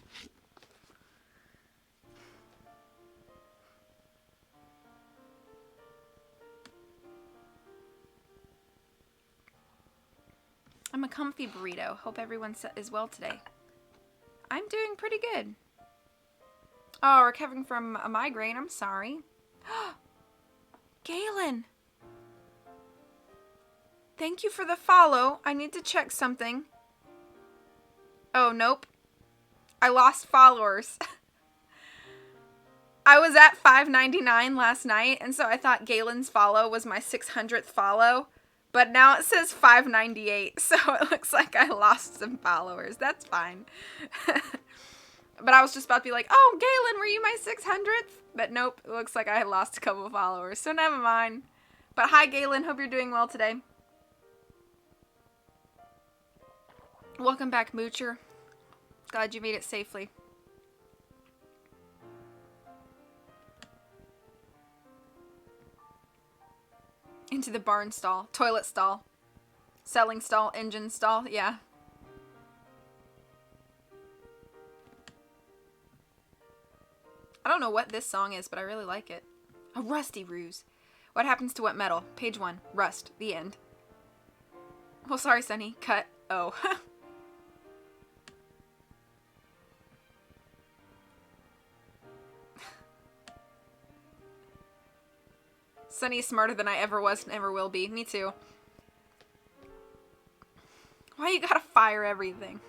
I'm a comfy burrito. Hope everyone is well today. I'm doing pretty good. Oh, recovering from a migraine. I'm sorry. Galen! Thank you for the follow. I need to check something. Oh, nope. I lost followers. I was at 599 last night, and so I thought Galen's follow was my 600th follow. But now it says 598, so it looks like I lost some followers. That's fine. But I was just about to be like, oh, Galen, were you my 600th? But nope, it looks like I lost a couple of followers, so never mind. But hi, Galen. Hope you're doing well today. Welcome back, Moocher. Glad you made it safely. Into the barn stall, toilet stall, selling stall, engine stall, yeah. I don't know what this song is, but I really like it. A rusty ruse. What happens to what metal? Page 1. Rust. The end. Well, sorry, Sonny. Cut. Oh. Sonny's smarter than I ever was and ever will be. Me too. Why you gotta fire everything?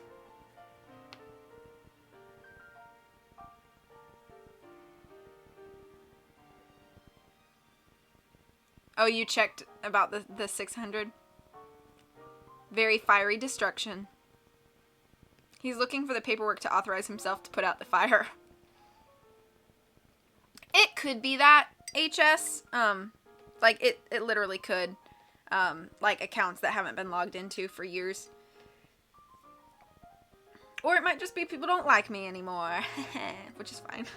Oh, you checked about the 600? Very fiery destruction. He's looking for the paperwork to authorize himself to put out the fire. It could be that, HS. Like, it literally could. Like, accounts that haven't been logged into for years. Or it might just be people don't like me anymore. Which is fine.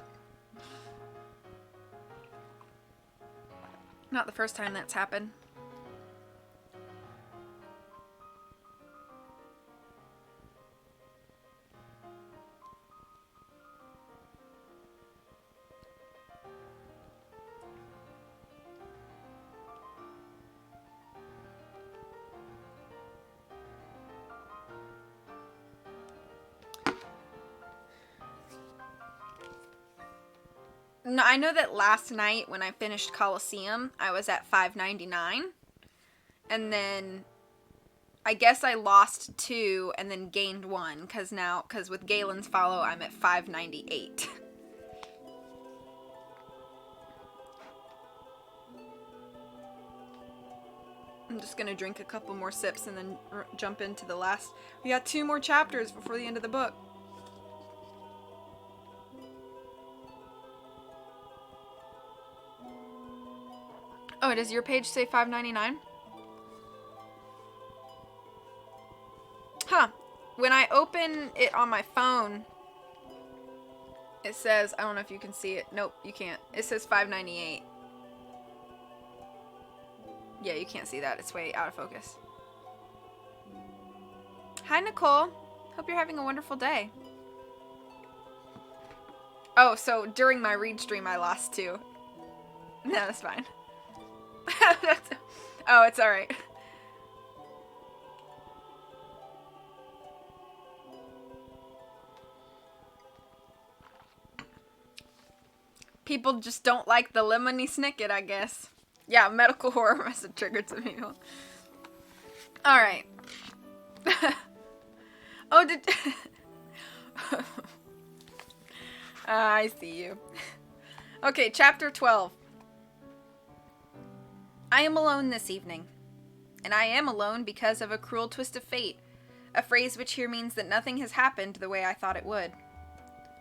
Not the first time that's happened. No, I know that last night when I finished Colosseum, I was at 599. And then I guess I lost 2 and then gained 1 because with Galen's Follow, I'm at 598. I'm just going to drink a couple more sips and then jump into the last. We got 2 more chapters before the end of the book. Oh, does your page say 599? Huh. When I open it on my phone, it says, I don't know if you can see it. Nope, you can't. It says 598. Yeah, you can't see that. It's way out of focus. Hi, Nicole. Hope you're having a wonderful day. Oh, so during my read stream, I lost 2. No, that's fine. Oh, it's alright. People just don't like the Lemony Snicket, I guess. Yeah, medical horror must have triggered some people. Alright. Oh, did... I see you. Okay, chapter 12. I am alone this evening. And I am alone because of a cruel twist of fate. A phrase which here means that nothing has happened the way I thought it would.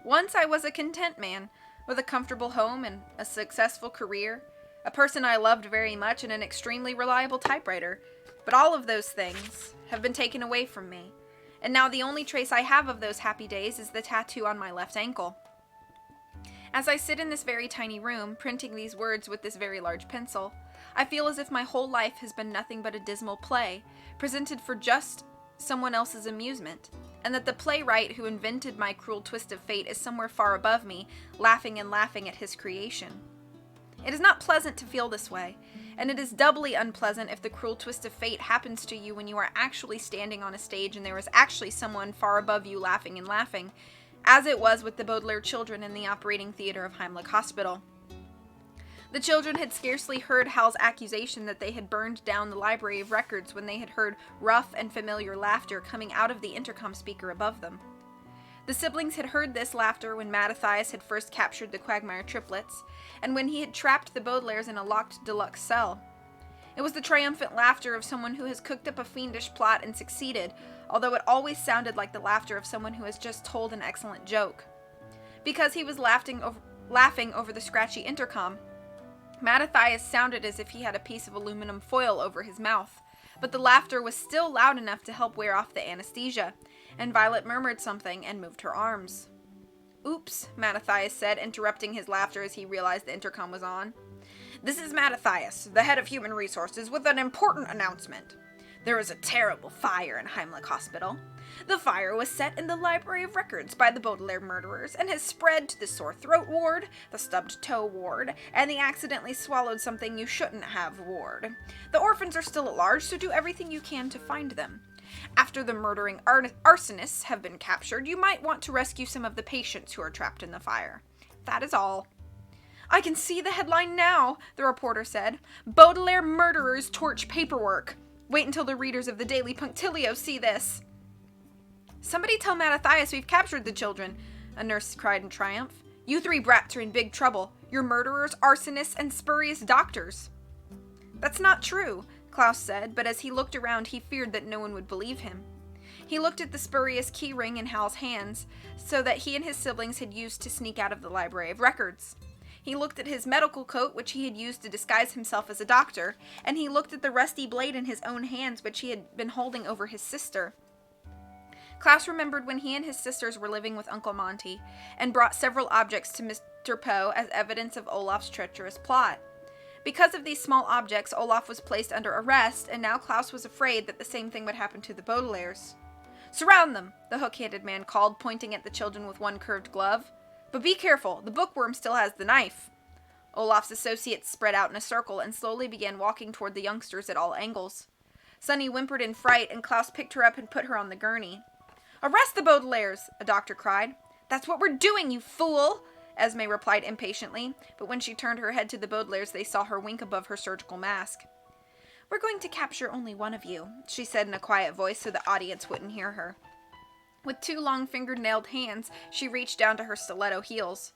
Once I was a content man, with a comfortable home and a successful career, a person I loved very much and an extremely reliable typewriter. But all of those things have been taken away from me. And now the only trace I have of those happy days is the tattoo on my left ankle. As I sit in this very tiny room, printing these words with this very large pencil, I feel as if my whole life has been nothing but a dismal play, presented for just someone else's amusement, and that the playwright who invented my cruel twist of fate is somewhere far above me, laughing and laughing at his creation. It is not pleasant to feel this way, and it is doubly unpleasant if the cruel twist of fate happens to you when you are actually standing on a stage and there is actually someone far above you laughing and laughing, as it was with the Baudelaire children in the operating theater of Heimlich Hospital. The children had scarcely heard Hal's accusation that they had burned down the library of records when they had heard rough and familiar laughter coming out of the intercom speaker above them. The siblings had heard this laughter when Mattathias had first captured the Quagmire triplets, and when he had trapped the Baudelaires in a locked deluxe cell. It was the triumphant laughter of someone who has cooked up a fiendish plot and succeeded, although it always sounded like the laughter of someone who has just told an excellent joke. Because he was laughing over the scratchy intercom, Mattathias sounded as if he had a piece of aluminum foil over his mouth, but the laughter was still loud enough to help wear off the anesthesia, and Violet murmured something and moved her arms. Oops, Mattathias said, interrupting his laughter as he realized the intercom was on. This is Mattathias, the head of Human Resources, with an important announcement. There is a terrible fire in Heimlich Hospital. The fire was set in the Library of Records by the Baudelaire murderers and has spread to the sore throat ward, the stubbed toe ward, and the accidentally swallowed something you shouldn't have ward. The orphans are still at large, so do everything you can to find them. After the murdering arsonists have been captured, you might want to rescue some of the patients who are trapped in the fire. That is all. I can see the headline now, the reporter said. Baudelaire murderers torch paperwork. Wait until the readers of the Daily Punctilio see this. Somebody tell Mattathias we've captured the children, a nurse cried in triumph. You 3 brats are in big trouble. You're murderers, arsonists, and spurious doctors. That's not true, Klaus said, but as he looked around he feared that no one would believe him. He looked at the spurious key ring in Hal's hands, so that he and his siblings had used to sneak out of the Library of Records. He looked at his medical coat, which he had used to disguise himself as a doctor, and he looked at the rusty blade in his own hands, which he had been holding over his sister. Klaus remembered when he and his sisters were living with Uncle Monty, and brought several objects to Mr. Poe as evidence of Olaf's treacherous plot. Because of these small objects, Olaf was placed under arrest, and now Klaus was afraid that the same thing would happen to the Baudelaires. Surround them, the hook-handed man called, pointing at the children with one curved glove. But be careful, the bookworm still has the knife. Olaf's associates spread out in a circle and slowly began walking toward the youngsters at all angles. Sunny whimpered in fright, and Klaus picked her up and put her on the gurney. Arrest the Baudelaires, a doctor cried. That's what we're doing, you fool! Esme replied impatiently, but when she turned her head to the Baudelaires, they saw her wink above her surgical mask. "We're going to capture only one of you," she said in a quiet voice so the audience wouldn't hear her. With 2 long fingered-nailed hands, she reached down to her stiletto heels.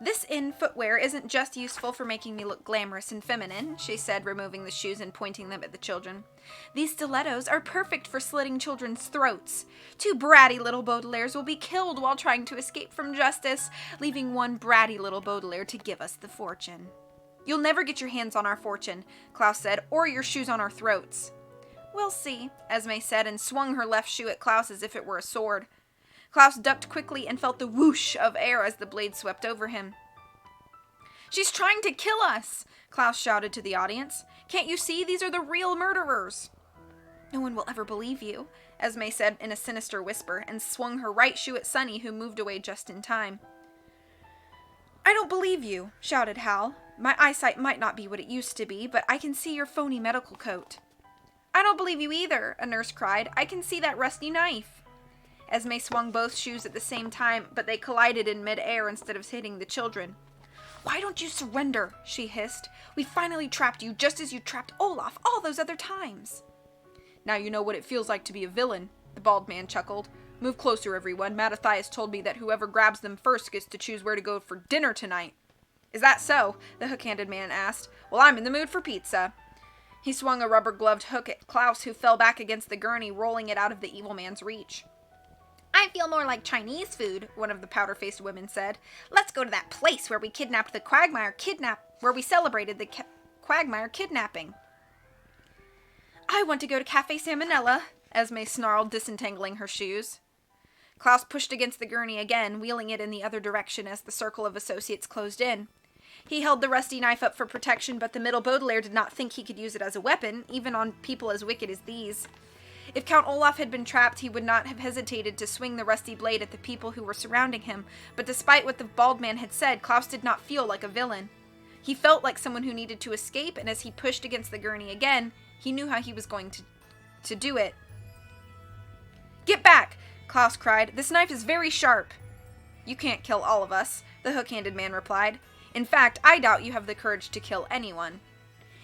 "This footwear isn't just useful for making me look glamorous and feminine," she said, removing the shoes and pointing them at the children. "These stilettos are perfect for slitting children's throats. 2 bratty little Baudelaires will be killed while trying to escape from justice, leaving 1 bratty little Baudelaire to give us the fortune." "You'll never get your hands on our fortune," Klaus said, "or your shoes on our throats." "We'll see," Esme said, and swung her left shoe at Klaus as if it were a sword. Klaus ducked quickly and felt the whoosh of air as the blade swept over him. "She's trying to kill us!" Klaus shouted to the audience. "Can't you see? These are the real murderers!" "No one will ever believe you," Esme said in a sinister whisper, and swung her right shoe at Sunny, who moved away just in time. "I don't believe you," shouted Hal. "My eyesight might not be what it used to be, but I can see your phony medical coat." "I don't believe you either," a nurse cried. "I can see that rusty knife." Esme swung both shoes at the same time, but they collided in mid-air instead of hitting the children. "Why don't you surrender?" she hissed. "We finally trapped you just as you trapped Olaf all those other times." "Now you know what it feels like to be a villain," the bald man chuckled. "Move closer, everyone. Mattathias told me that whoever grabs them first gets to choose where to go for dinner tonight." "Is that so?" the hook-handed man asked. "Well, I'm in the mood for pizza." He swung a rubber-gloved hook at Klaus, who fell back against the gurney, rolling it out of the evil man's reach. "I feel more like Chinese food," one of the powder-faced women said. "Let's go to that place where we kidnapped the Quagmire where we celebrated the Quagmire kidnapping." "I want to go to Cafe Salmonella," Esme snarled, disentangling her shoes. Klaus pushed against the gurney again, wheeling it in the other direction as the circle of associates closed in. He held the rusty knife up for protection, but the middle Baudelaire did not think he could use it as a weapon, even on people as wicked as these. If Count Olaf had been trapped, he would not have hesitated to swing the rusty blade at the people who were surrounding him, but despite what the bald man had said, Klaus did not feel like a villain. He felt like someone who needed to escape, and as he pushed against the gurney again, he knew how he was going to do it. "Get back!" Klaus cried. "This knife is very sharp." "You can't kill all of us," the hook-handed man replied. "In fact, I doubt you have the courage to kill anyone."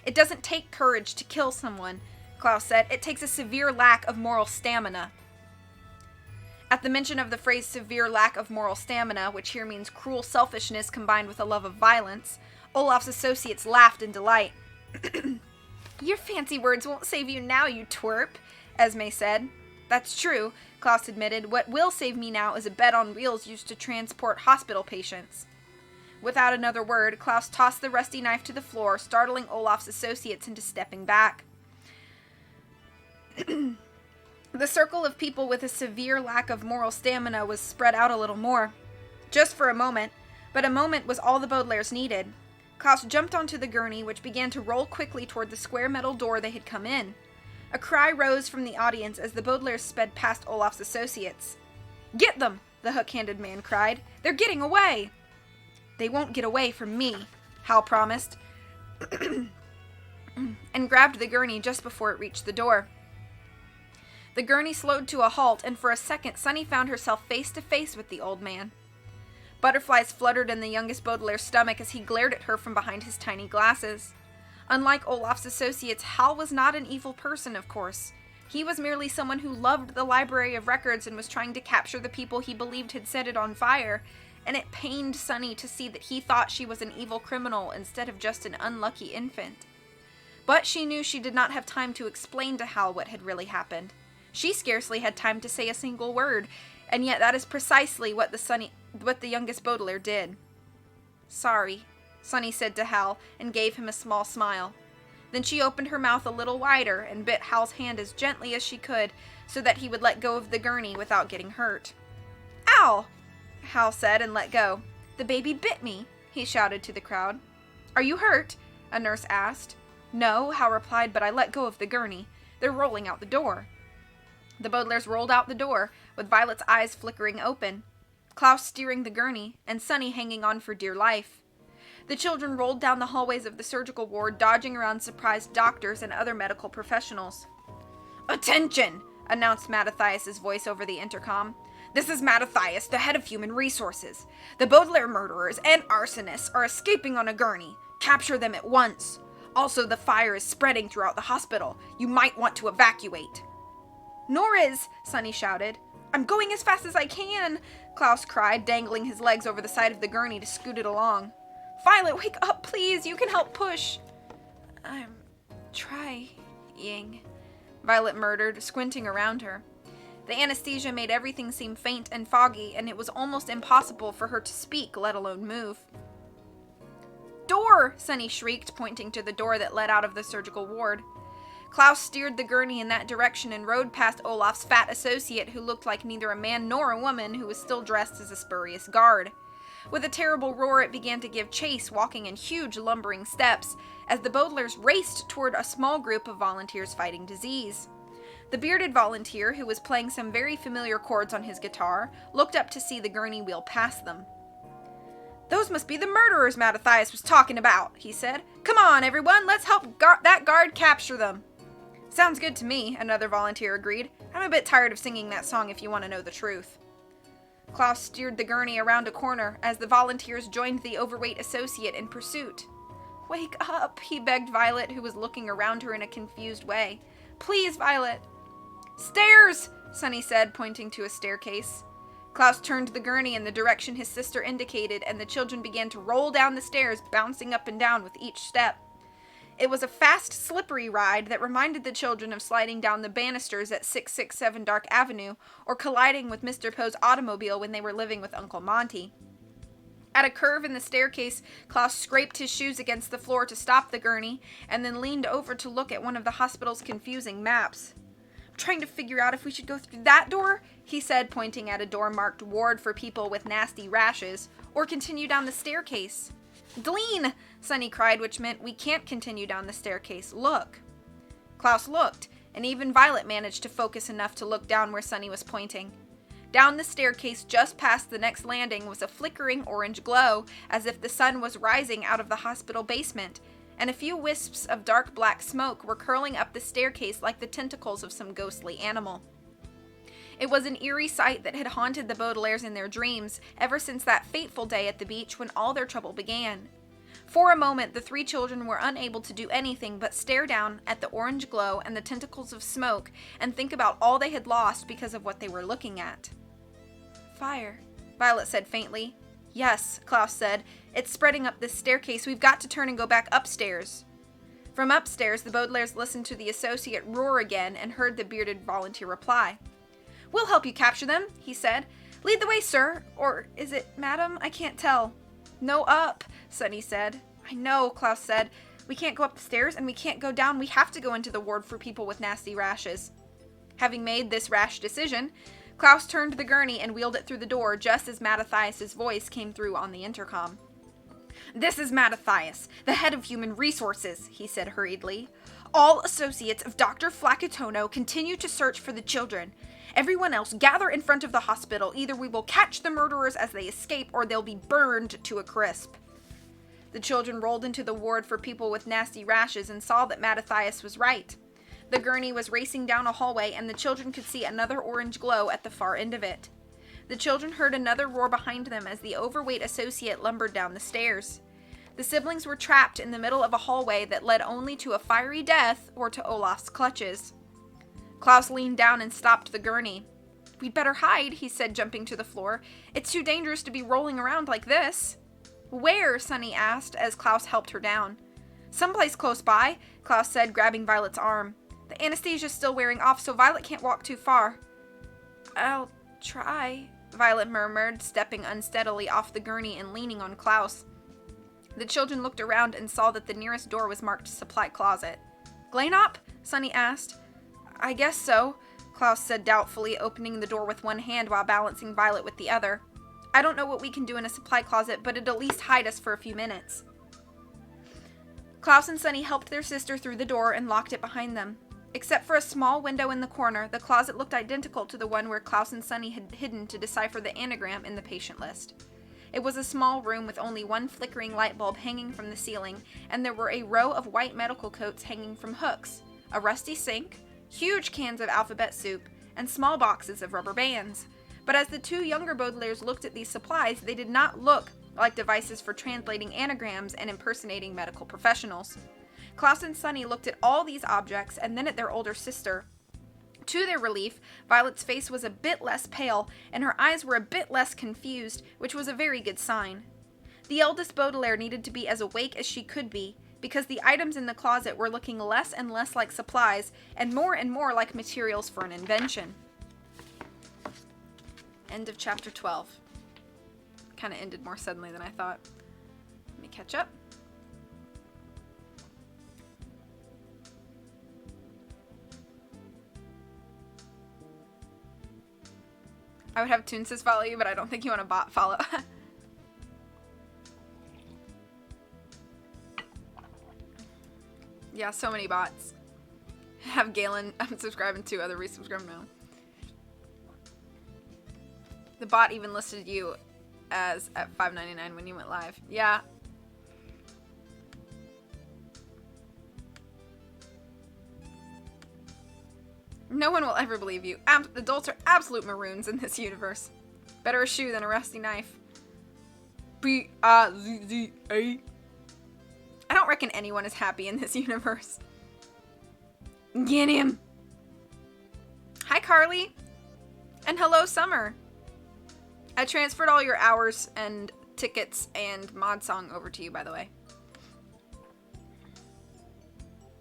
"It doesn't take courage to kill someone," Klaus said. "It takes a severe lack of moral stamina." At the mention of the phrase severe lack of moral stamina, which here means cruel selfishness combined with a love of violence, Olaf's associates laughed in delight. "Your fancy words won't save you now, you twerp," Esme said. "That's true," Klaus admitted. "What will save me now is a bed on wheels used to transport hospital patients." Without another word, Klaus tossed the rusty knife to the floor, startling Olaf's associates into stepping back. The circle of people with a severe lack of moral stamina was spread out a little more. Just for a moment, but a moment was all the Baudelaires needed. Klaus jumped onto the gurney, which began to roll quickly toward the square metal door they had come in. A cry rose from the audience as the Baudelaires sped past Olaf's associates. "Get them!" the hook-handed man cried. "They're getting away!" "They won't get away from me," Hal promised, and grabbed the gurney just before it reached the door. The gurney slowed to a halt, and for a second Sunny found herself face to face with the old man. Butterflies fluttered in the youngest Baudelaire's stomach as he glared at her from behind his tiny glasses. Unlike Olaf's associates, Hal was not an evil person, of course. He was merely someone who loved the Library of Records and was trying to capture the people he believed had set it on fire, and it pained Sunny to see that he thought she was an evil criminal instead of just an unlucky infant. But she knew she did not have time to explain to Hal what had really happened. She scarcely had time to say a single word, and yet that is precisely what the youngest Baudelaire did. "Sorry," Sunny said to Hal, and gave him a small smile. Then she opened her mouth a little wider and bit Hal's hand as gently as she could, so that he would let go of the gurney without getting hurt. "Ow!" Hal said, and let go. "The baby bit me," he shouted to the crowd. "Are you hurt?" a nurse asked. "No," Hal replied, "but I let go of the gurney. They're rolling out the door." The Baudelaires rolled out the door, with Violet's eyes flickering open, Klaus steering the gurney, and Sunny hanging on for dear life. The children rolled down the hallways of the surgical ward, dodging around surprised doctors and other medical professionals. "Attention!" announced Mattathias' voice over the intercom. This is Mattathias, the head of human resources. The Baudelaire murderers and arsonists are escaping on a gurney. Capture them at once. Also, the fire is spreading throughout the hospital. You might want to evacuate. Norris, Sonny shouted. I'm going as fast as I can, Klaus cried, dangling his legs over the side of the gurney to scoot it along. Violet, wake up, please. You can help push. I'm trying, Violet murmured, squinting around her. The anesthesia made everything seem faint and foggy, and it was almost impossible for her to speak, let alone move. Door! Sonny shrieked, pointing to the door that led out of the surgical ward. Klaus steered the gurney in that direction and rode past Olaf's fat associate, who looked like neither a man nor a woman, who was still dressed as a spurious guard. With a terrible roar, it began to give chase, walking in huge, lumbering steps, as the Baudelaires raced toward a small group of volunteers fighting disease. The bearded volunteer, who was playing some very familiar chords on his guitar, looked up to see the gurney wheel past them. Those must be the murderers Mattathias was talking about, he said. Come on, everyone, let's help that guard capture them. Sounds good to me, another volunteer agreed. I'm a bit tired of singing that song if you want to know the truth. Klaus steered the gurney around a corner as the volunteers joined the overweight associate in pursuit. Wake up, he begged Violet, who was looking around her in a confused way. Please, Violet. Stairs, Sonny said, pointing to a staircase. Klaus turned the gurney in the direction his sister indicated, and the children began to roll down the stairs, bouncing up and down with each step. It was a fast, slippery ride that reminded the children of sliding down the banisters at 667 Dark Avenue or colliding with Mr. Poe's automobile when they were living with Uncle Monty. At a curve in the staircase, Klaus scraped his shoes against the floor to stop the gurney and then leaned over to look at one of the hospital's confusing maps. I'm trying to figure out if we should go through that door, he said, pointing at a door marked Ward for People with Nasty Rashes, or continue down the staircase. Glean! Sonny cried, which meant we can't continue down the staircase. Look. Klaus looked, and even Violet managed to focus enough to look down where Sonny was pointing. Down the staircase just past the next landing was a flickering orange glow, as if the sun was rising out of the hospital basement, and a few wisps of dark black smoke were curling up the staircase like the tentacles of some ghostly animal. It was an eerie sight that had haunted the Baudelaires in their dreams ever since that fateful day at the beach when all their trouble began. For a moment, the three children were unable to do anything but stare down at the orange glow and the tentacles of smoke and think about all they had lost because of what they were looking at. Fire, Violet said faintly. Yes, Klaus said. It's spreading up this staircase. We've got to turn and go back upstairs. From upstairs, the Baudelaires listened to the associate roar again and heard the bearded volunteer reply. We'll help you capture them, he said. Lead the way, sir. Or is it madam? I can't tell. No, up, Sonny said. I know, Klaus said. We can't go up the stairs and we can't go down. We have to go into the ward for people with nasty rashes. Having made this rash decision, Klaus turned the gurney and wheeled it through the door just as Mattathias' voice came through on the intercom. This is Mattathias, the head of human resources, he said hurriedly. All associates of Dr. Flacatono continue to search for the children. Everyone else gather in front of the hospital. Either we will catch the murderers as they escape or they'll be burned to a crisp. The children rolled into the ward for people with nasty rashes and saw that Mattathias was right. The gurney was racing down a hallway and the children could see another orange glow at the far end of it. The children heard another roar behind them as the overweight associate lumbered down the stairs. The siblings were trapped in the middle of a hallway that led only to a fiery death or to Olaf's clutches. Klaus leaned down and stopped the gurney. We'd better hide, he said, jumping to the floor. It's too dangerous to be rolling around like this. Where? Sonny asked as Klaus helped her down. Someplace close by, Klaus said, grabbing Violet's arm. The anesthesia's still wearing off, so Violet can't walk too far. I'll try, Violet murmured, stepping unsteadily off the gurney and leaning on Klaus. The children looked around and saw that the nearest door was marked Supply Closet. Glainop? Sonny asked. I guess so, Klaus said doubtfully, opening the door with one hand while balancing Violet with the other. I don't know what we can do in a supply closet, but it'd at least hide us for a few minutes. Klaus and Sonny helped their sister through the door and locked it behind them. Except for a small window in the corner, the closet looked identical to the one where Klaus and Sonny had hidden to decipher the anagram in the patient list. It was a small room with only one flickering light bulb hanging from the ceiling, and there were a row of white medical coats hanging from hooks, a rusty sink, huge cans of alphabet soup, and small boxes of rubber bands. But as the two younger Baudelaires looked at these supplies, they did not look like devices for translating anagrams and impersonating medical professionals. Klaus and Sunny looked at all these objects and then at their older sister. To their relief, Violet's face was a bit less pale and her eyes were a bit less confused, which was a very good sign. The eldest Baudelaire needed to be as awake as she could be, because the items in the closet were looking less and less like supplies and more like materials for an invention. End of chapter 12. Kind of ended more suddenly than I thought. Let me catch up. I would have Toonsis follow you, but I don't think you want a bot follow. Yeah, so many bots. Have Galen unsubscribing to, other resubscribe now. The bot even listed you as at $5.99 when you went live. Yeah. No one will ever believe you. Adults are absolute maroons in this universe. Better a shoe than a rusty knife. Bizza. I don't reckon anyone is happy in this universe. Get him. Hi, Carly. And hello, Summer. I transferred all your hours and tickets and mod song over to you, by the way.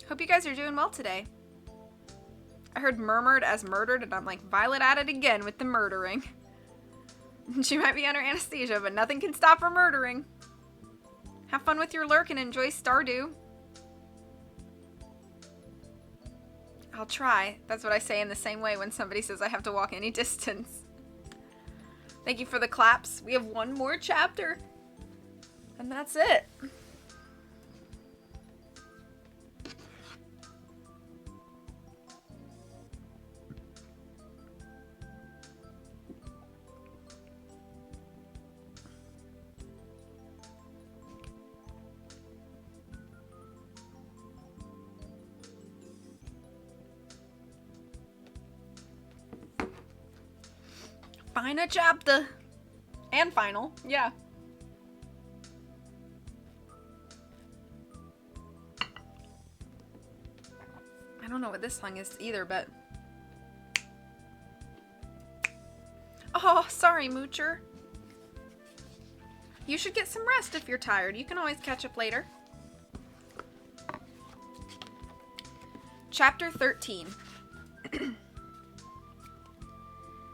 Hope you guys are doing well today. I heard murmured as murdered, and I'm like, Violet at it again with the murdering. She might be under anesthesia, but nothing can stop her murdering. Have fun with your lurk and enjoy Stardew. I'll try. That's what I say in the same way when somebody says I have to walk any distance. Thank you for the claps. We have one more chapter. And that's it. Final chapter. And final. Yeah. I don't know what this song is either, but... Oh, sorry, Moocher. You should get some rest if you're tired. You can always catch up later. Chapter 13.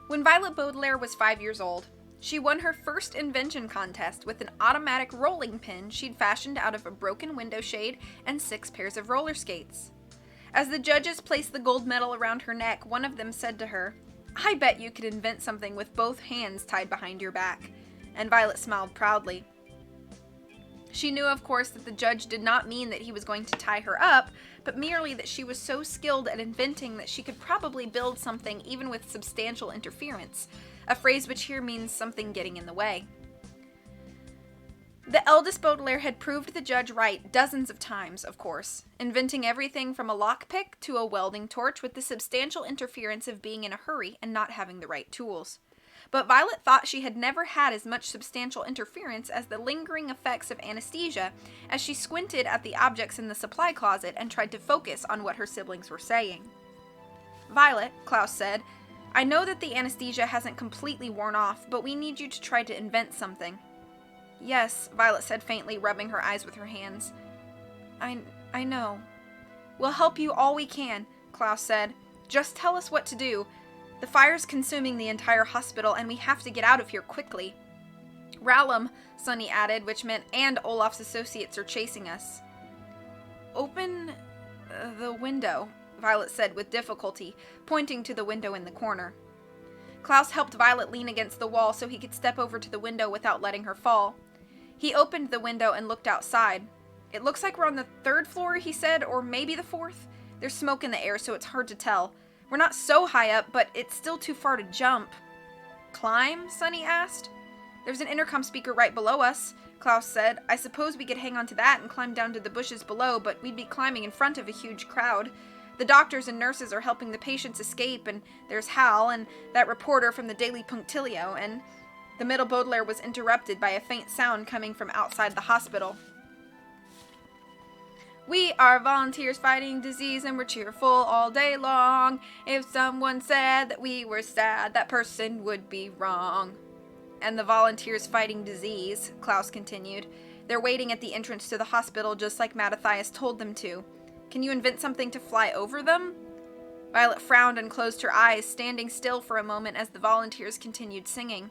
When Violet Baudelaire was 5 years old, she won her first invention contest with an automatic rolling pin she'd fashioned out of a broken window shade and 6 pairs of roller skates. As the judges placed the gold medal around her neck, one of them said to her, "I bet you could invent something with both hands tied behind your back," and Violet smiled proudly. She knew, of course, that the judge did not mean that he was going to tie her up, but merely that she was so skilled at inventing that she could probably build something even with substantial interference, a phrase which here means something getting in the way. The eldest Baudelaire had proved the judge right dozens of times, of course, inventing everything from a lockpick to a welding torch with the substantial interference of being in a hurry and not having the right tools. But Violet thought she had never had as much substantial interference as the lingering effects of anesthesia as she squinted at the objects in the supply closet and tried to focus on what her siblings were saying. "Violet," Klaus said, "I know that the anesthesia hasn't completely worn off, but we need you to try to invent something." "Yes," Violet said faintly, rubbing her eyes with her hands. I know. "We'll help you all we can," Klaus said. "Just tell us what to do. The fire's consuming the entire hospital, and we have to get out of here quickly." "Rallum," Sunny added, which meant, "and Olaf's associates are chasing us." "Open the window," Violet said with difficulty, pointing to the window in the corner. Klaus helped Violet lean against the wall so he could step over to the window without letting her fall. He opened the window and looked outside. "It looks like we're on the 3rd floor," he said, "or maybe the 4th. There's smoke in the air, so it's hard to tell. We're not so high up, but it's still too far to jump." "Climb?" Sunny asked. "There's an intercom speaker right below us," Klaus said. "I suppose we could hang on to that and climb down to the bushes below, but we'd be climbing in front of a huge crowd. The doctors and nurses are helping the patients escape, and there's Hal and that reporter from the Daily Punctilio, and the middle Baudelaire was interrupted by a faint sound coming from outside the hospital. We are volunteers fighting disease and we're cheerful all day long. If someone said that we were sad, that person would be wrong. And the volunteers fighting disease, Klaus continued. They're waiting at the entrance to the hospital just like Mattathias told them to. Can you invent something to fly over them? Violet frowned and closed her eyes, standing still for a moment as the volunteers continued singing.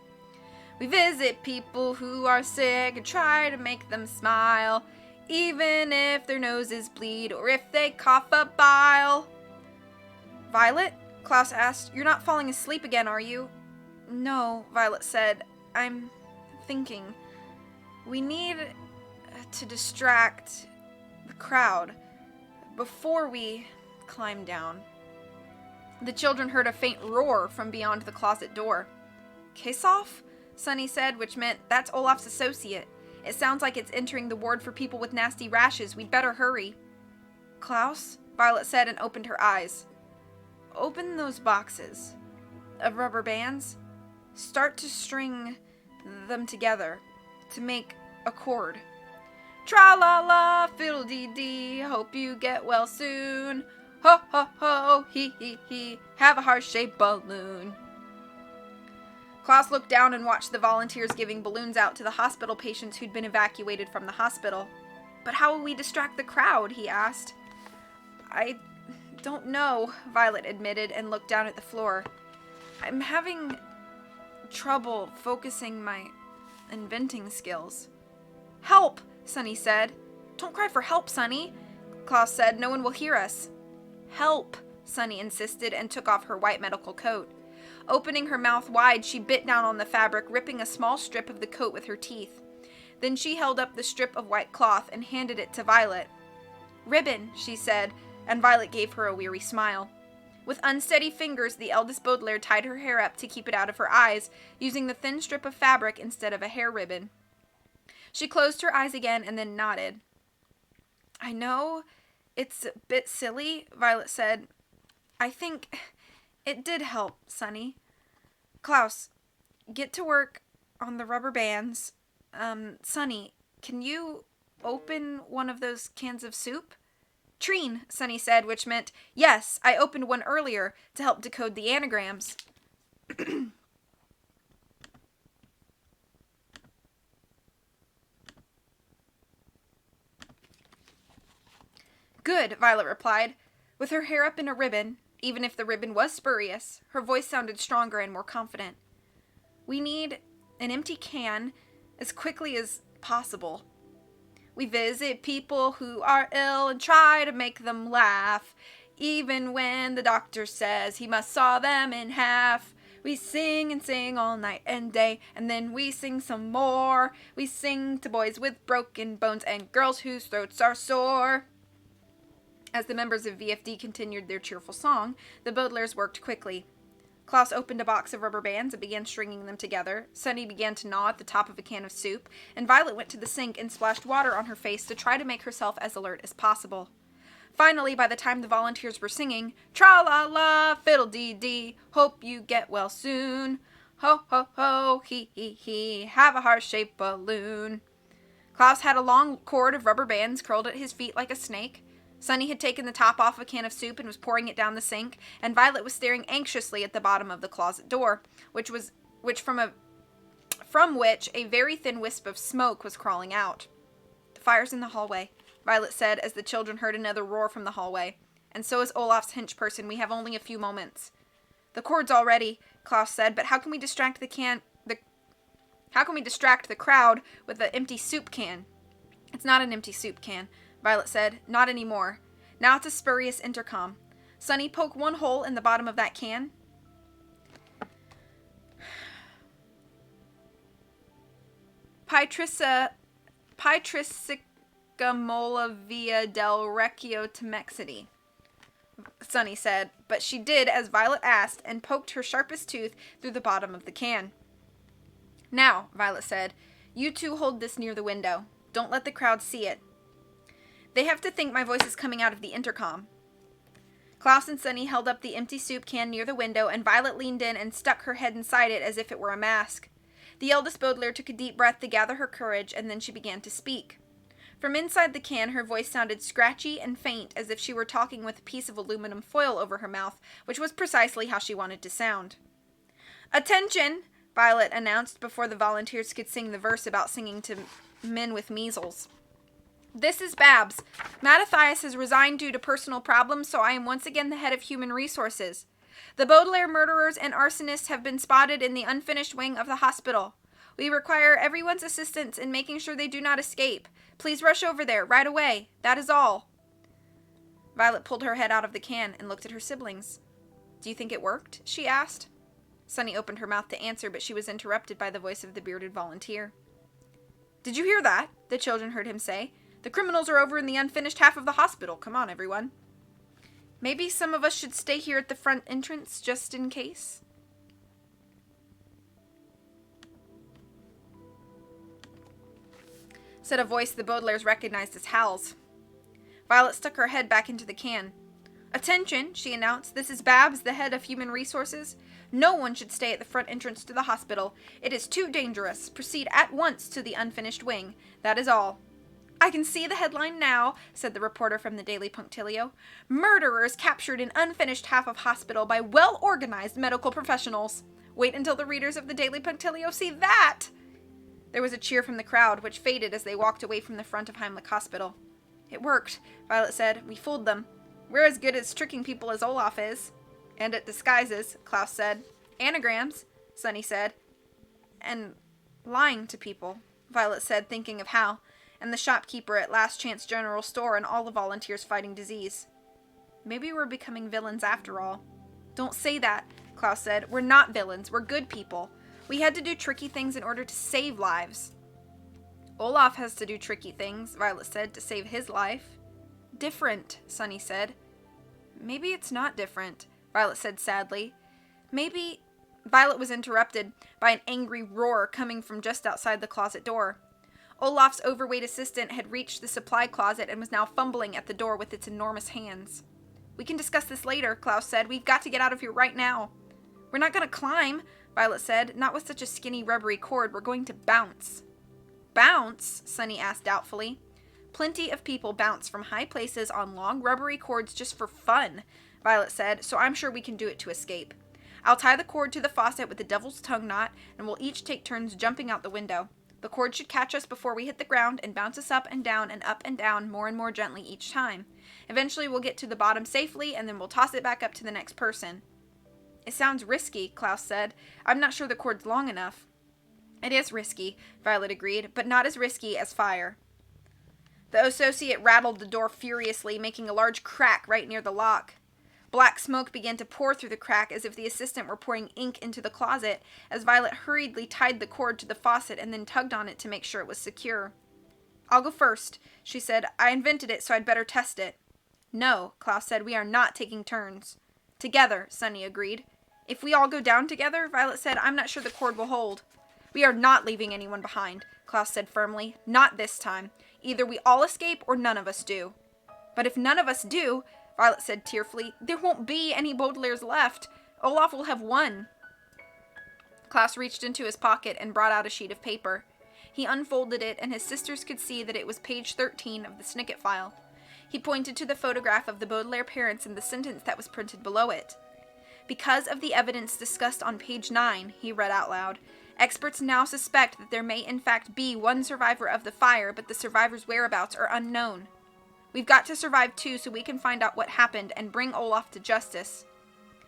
We visit people who are sick and try to make them smile, even if their noses bleed or if they cough up bile. Violet? Klaus asked. You're not falling asleep again, are you? No, Violet said. I'm thinking. We need to distract the crowd before we climb down. The children heard a faint roar from beyond the closet door. Kassoff? Sonny said, which meant, that's Olaf's associate. It sounds like it's entering the ward for people with nasty rashes. We'd better hurry. Klaus? Violet said and opened her eyes. Open those boxes of rubber bands. Start to string them together to make a cord. Tra-la-la, fiddle-dee-dee, hope you get well soon. Ho-ho-ho, hee-hee-hee, have a heart-shaped balloon. Klaus looked down and watched the volunteers giving balloons out to the hospital patients who'd been evacuated from the hospital. But how will we distract the crowd? He asked. I don't know, Violet admitted and looked down at the floor. I'm having trouble focusing my inventing skills. Help, Sonny said. Don't cry for help, Sonny, Klaus said. No one will hear us. Help, Sonny insisted and took off her white medical coat. Opening her mouth wide, she bit down on the fabric, ripping a small strip of the coat with her teeth. Then she held up the strip of white cloth and handed it to Violet. Ribbon, she said, and Violet gave her a weary smile. With unsteady fingers, the eldest Baudelaire tied her hair up to keep it out of her eyes, using the thin strip of fabric instead of a hair ribbon. She closed her eyes again and then nodded. I know it's a bit silly, Violet said. I think it did help, Sonny. Klaus, get to work on the rubber bands. Sonny, can you open one of those cans of soup? Treen, Sonny said, which meant, yes, I opened one earlier to help decode the anagrams. Good, Violet replied. With her hair up in a ribbon, even if the ribbon was spurious, her voice sounded stronger and more confident. We need an empty can as quickly as possible. We visit people who are ill and try to make them laugh, even when the doctor says he must saw them in half. We sing and sing all night and day, and then we sing some more. We sing to boys with broken bones and girls whose throats are sore. As the members of VFD continued their cheerful song, the Baudelaires worked quickly. Klaus opened a box of rubber bands and began stringing them together. Sonny began to gnaw at the top of a can of soup, and Violet went to the sink and splashed water on her face to try to make herself as alert as possible. Finally, by the time the volunteers were singing, tra-la-la, fiddle-dee-dee, hope you get well soon. Ho-ho-ho, hee-hee-hee, have a heart-shaped balloon. Klaus had a long cord of rubber bands curled at his feet like a snake. Sonny had taken the top off a can of soup and was pouring it down the sink, and Violet was staring anxiously at the bottom of the closet door, from which a very thin wisp of smoke was crawling out. The fire's in the hallway, Violet said as the children heard another roar from the hallway. And so is Olaf's henchperson. We have only a few moments. The cord's all ready, Klaus said, but how can we distract the crowd with the empty soup can? It's not an empty soup can, Violet said. Not anymore. Now it's a spurious intercom. Sonny, poke one hole in the bottom of that can. Pietricicamola via del Recchio Temexity, Sonny said, but she did as Violet asked and poked her sharpest tooth through the bottom of the can. Now, Violet said, you two hold this near the window. Don't let the crowd see it. They have to think my voice is coming out of the intercom. Klaus and Sunny held up the empty soup can near the window, and Violet leaned in and stuck her head inside it as if it were a mask. The eldest Baudelaire took a deep breath to gather her courage, and then she began to speak. From inside the can, her voice sounded scratchy and faint, as if she were talking with a piece of aluminum foil over her mouth, which was precisely how she wanted to sound. "Attention!" Violet announced before the volunteers could sing the verse about singing to men with measles. "This is Babs. Mattathias has resigned due to personal problems, so I am once again the head of Human Resources. The Baudelaire murderers and arsonists have been spotted in the unfinished wing of the hospital. We require everyone's assistance in making sure they do not escape. Please rush over there, right away. That is all." Violet pulled her head out of the can and looked at her siblings. "Do you think it worked?" she asked. Sunny opened her mouth to answer, but she was interrupted by the voice of the bearded volunteer. "Did you hear that?" the children heard him say. "The criminals are over in the unfinished half of the hospital. Come on, everyone." "Maybe some of us should stay here at the front entrance, just in case?" said a voice the Baudelaires recognized as Hal's. Violet stuck her head back into the can. "Attention," she announced. "This is Babs, the head of Human Resources. No one should stay at the front entrance to the hospital. It is too dangerous. Proceed at once to the unfinished wing. That is all." "I can see the headline now," said the reporter from the Daily Punctilio. "Murderers captured in unfinished half of hospital by well-organized medical professionals. Wait until the readers of the Daily Punctilio see that!" There was a cheer from the crowd, which faded as they walked away from the front of Heimlich Hospital. "It worked," Violet said. "We fooled them. We're as good at tricking people as Olaf is." "And at disguises," Klaus said. "Anagrams," Sunny said. "And lying to people," Violet said, thinking of Hal, and the shopkeeper at Last Chance General Store and all the volunteers fighting disease. "Maybe we're becoming villains after all." "Don't say that," Klaus said. "We're not villains. We're good people. We had to do tricky things in order to save lives." "Olaf has to do tricky things," Violet said, "to save his life." "Different," Sunny said. "Maybe it's not different," Violet said sadly. "Maybe—" Violet was interrupted by an angry roar coming from just outside the closet door. Olaf's overweight assistant had reached the supply closet and was now fumbling at the door with its enormous hands. "We can discuss this later," Klaus said. "We've got to get out of here right now." "We're not going to climb," Violet said. "Not with such a skinny, rubbery cord. We're going to bounce." "Bounce?" Sunny asked doubtfully. "Plenty of people bounce from high places on long, rubbery cords just for fun," Violet said, "so I'm sure we can do it to escape. I'll tie the cord to the faucet with the devil's tongue knot, and we'll each take turns jumping out the window. The cord should catch us before we hit the ground and bounce us up and down more and more gently each time. Eventually we'll get to the bottom safely, and then we'll toss it back up to the next person." "It sounds risky," Klaus said. "I'm not sure the cord's long enough." "It is risky," Violet agreed, "but not as risky as fire." The associate rattled the door furiously, making a large crack right near the lock. Black smoke began to pour through the crack as if the assistant were pouring ink into the closet, as Violet hurriedly tied the cord to the faucet and then tugged on it to make sure it was secure. "I'll go first," she said. "I invented it, so I'd better test it." "No," Klaus said. "We are not taking turns." "Together," Sunny agreed. "If we all go down together," Violet said, "I'm not sure the cord will hold." "We are not leaving anyone behind," Klaus said firmly. "Not this time. Either we all escape or none of us do." "But if none of us do," Violet said tearfully, "there won't be any Baudelaires left. Olaf will have won." Klaus reached into his pocket and brought out a sheet of paper. He unfolded it, and his sisters could see that it was page 13 of the Snicket file. He pointed to the photograph of the Baudelaire parents and the sentence that was printed below it. "Because of the evidence discussed on page 9, he read out loud, "experts now suspect that there may in fact be one survivor of the fire, but the survivor's whereabouts are unknown. We've got to survive too, so we can find out what happened and bring Olaf to justice."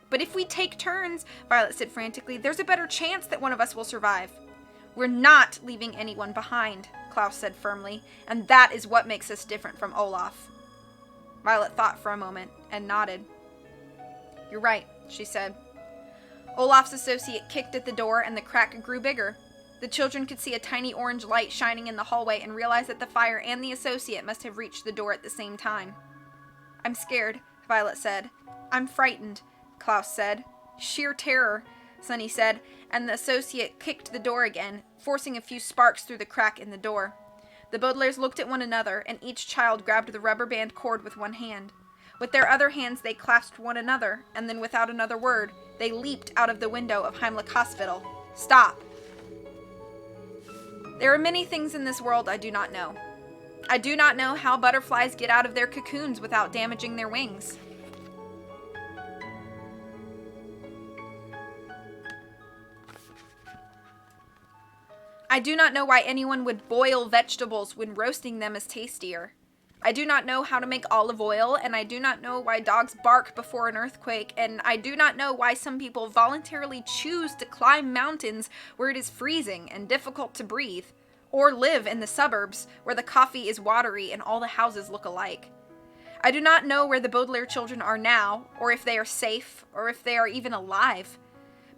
"But if we take turns," Violet said frantically, "there's a better chance that one of us will survive." "We're not leaving anyone behind," Klaus said firmly, "and that is what makes us different from Olaf." Violet thought for a moment and nodded. "You're right," she said. Olaf's associate kicked at the door, and the crack grew bigger. The children could see a tiny orange light shining in the hallway and realized that the fire and the associate must have reached the door at the same time. "I'm scared," Violet said. "I'm frightened," Klaus said. "Sheer terror," Sunny said, and the associate kicked the door again, forcing a few sparks through the crack in the door. The Baudelaires looked at one another, and each child grabbed the rubber band cord with one hand. With their other hands, they clasped one another, and then without another word, they leaped out of the window of Heimlich Hospital. Stop! There are many things in this world I do not know. I do not know how butterflies get out of their cocoons without damaging their wings. I do not know why anyone would boil vegetables when roasting them is tastier. I do not know how to make olive oil, and I do not know why dogs bark before an earthquake, and I do not know why some people voluntarily choose to climb mountains where it is freezing and difficult to breathe, or live in the suburbs where the coffee is watery and all the houses look alike. I do not know where the Baudelaire children are now, or if they are safe, or if they are even alive.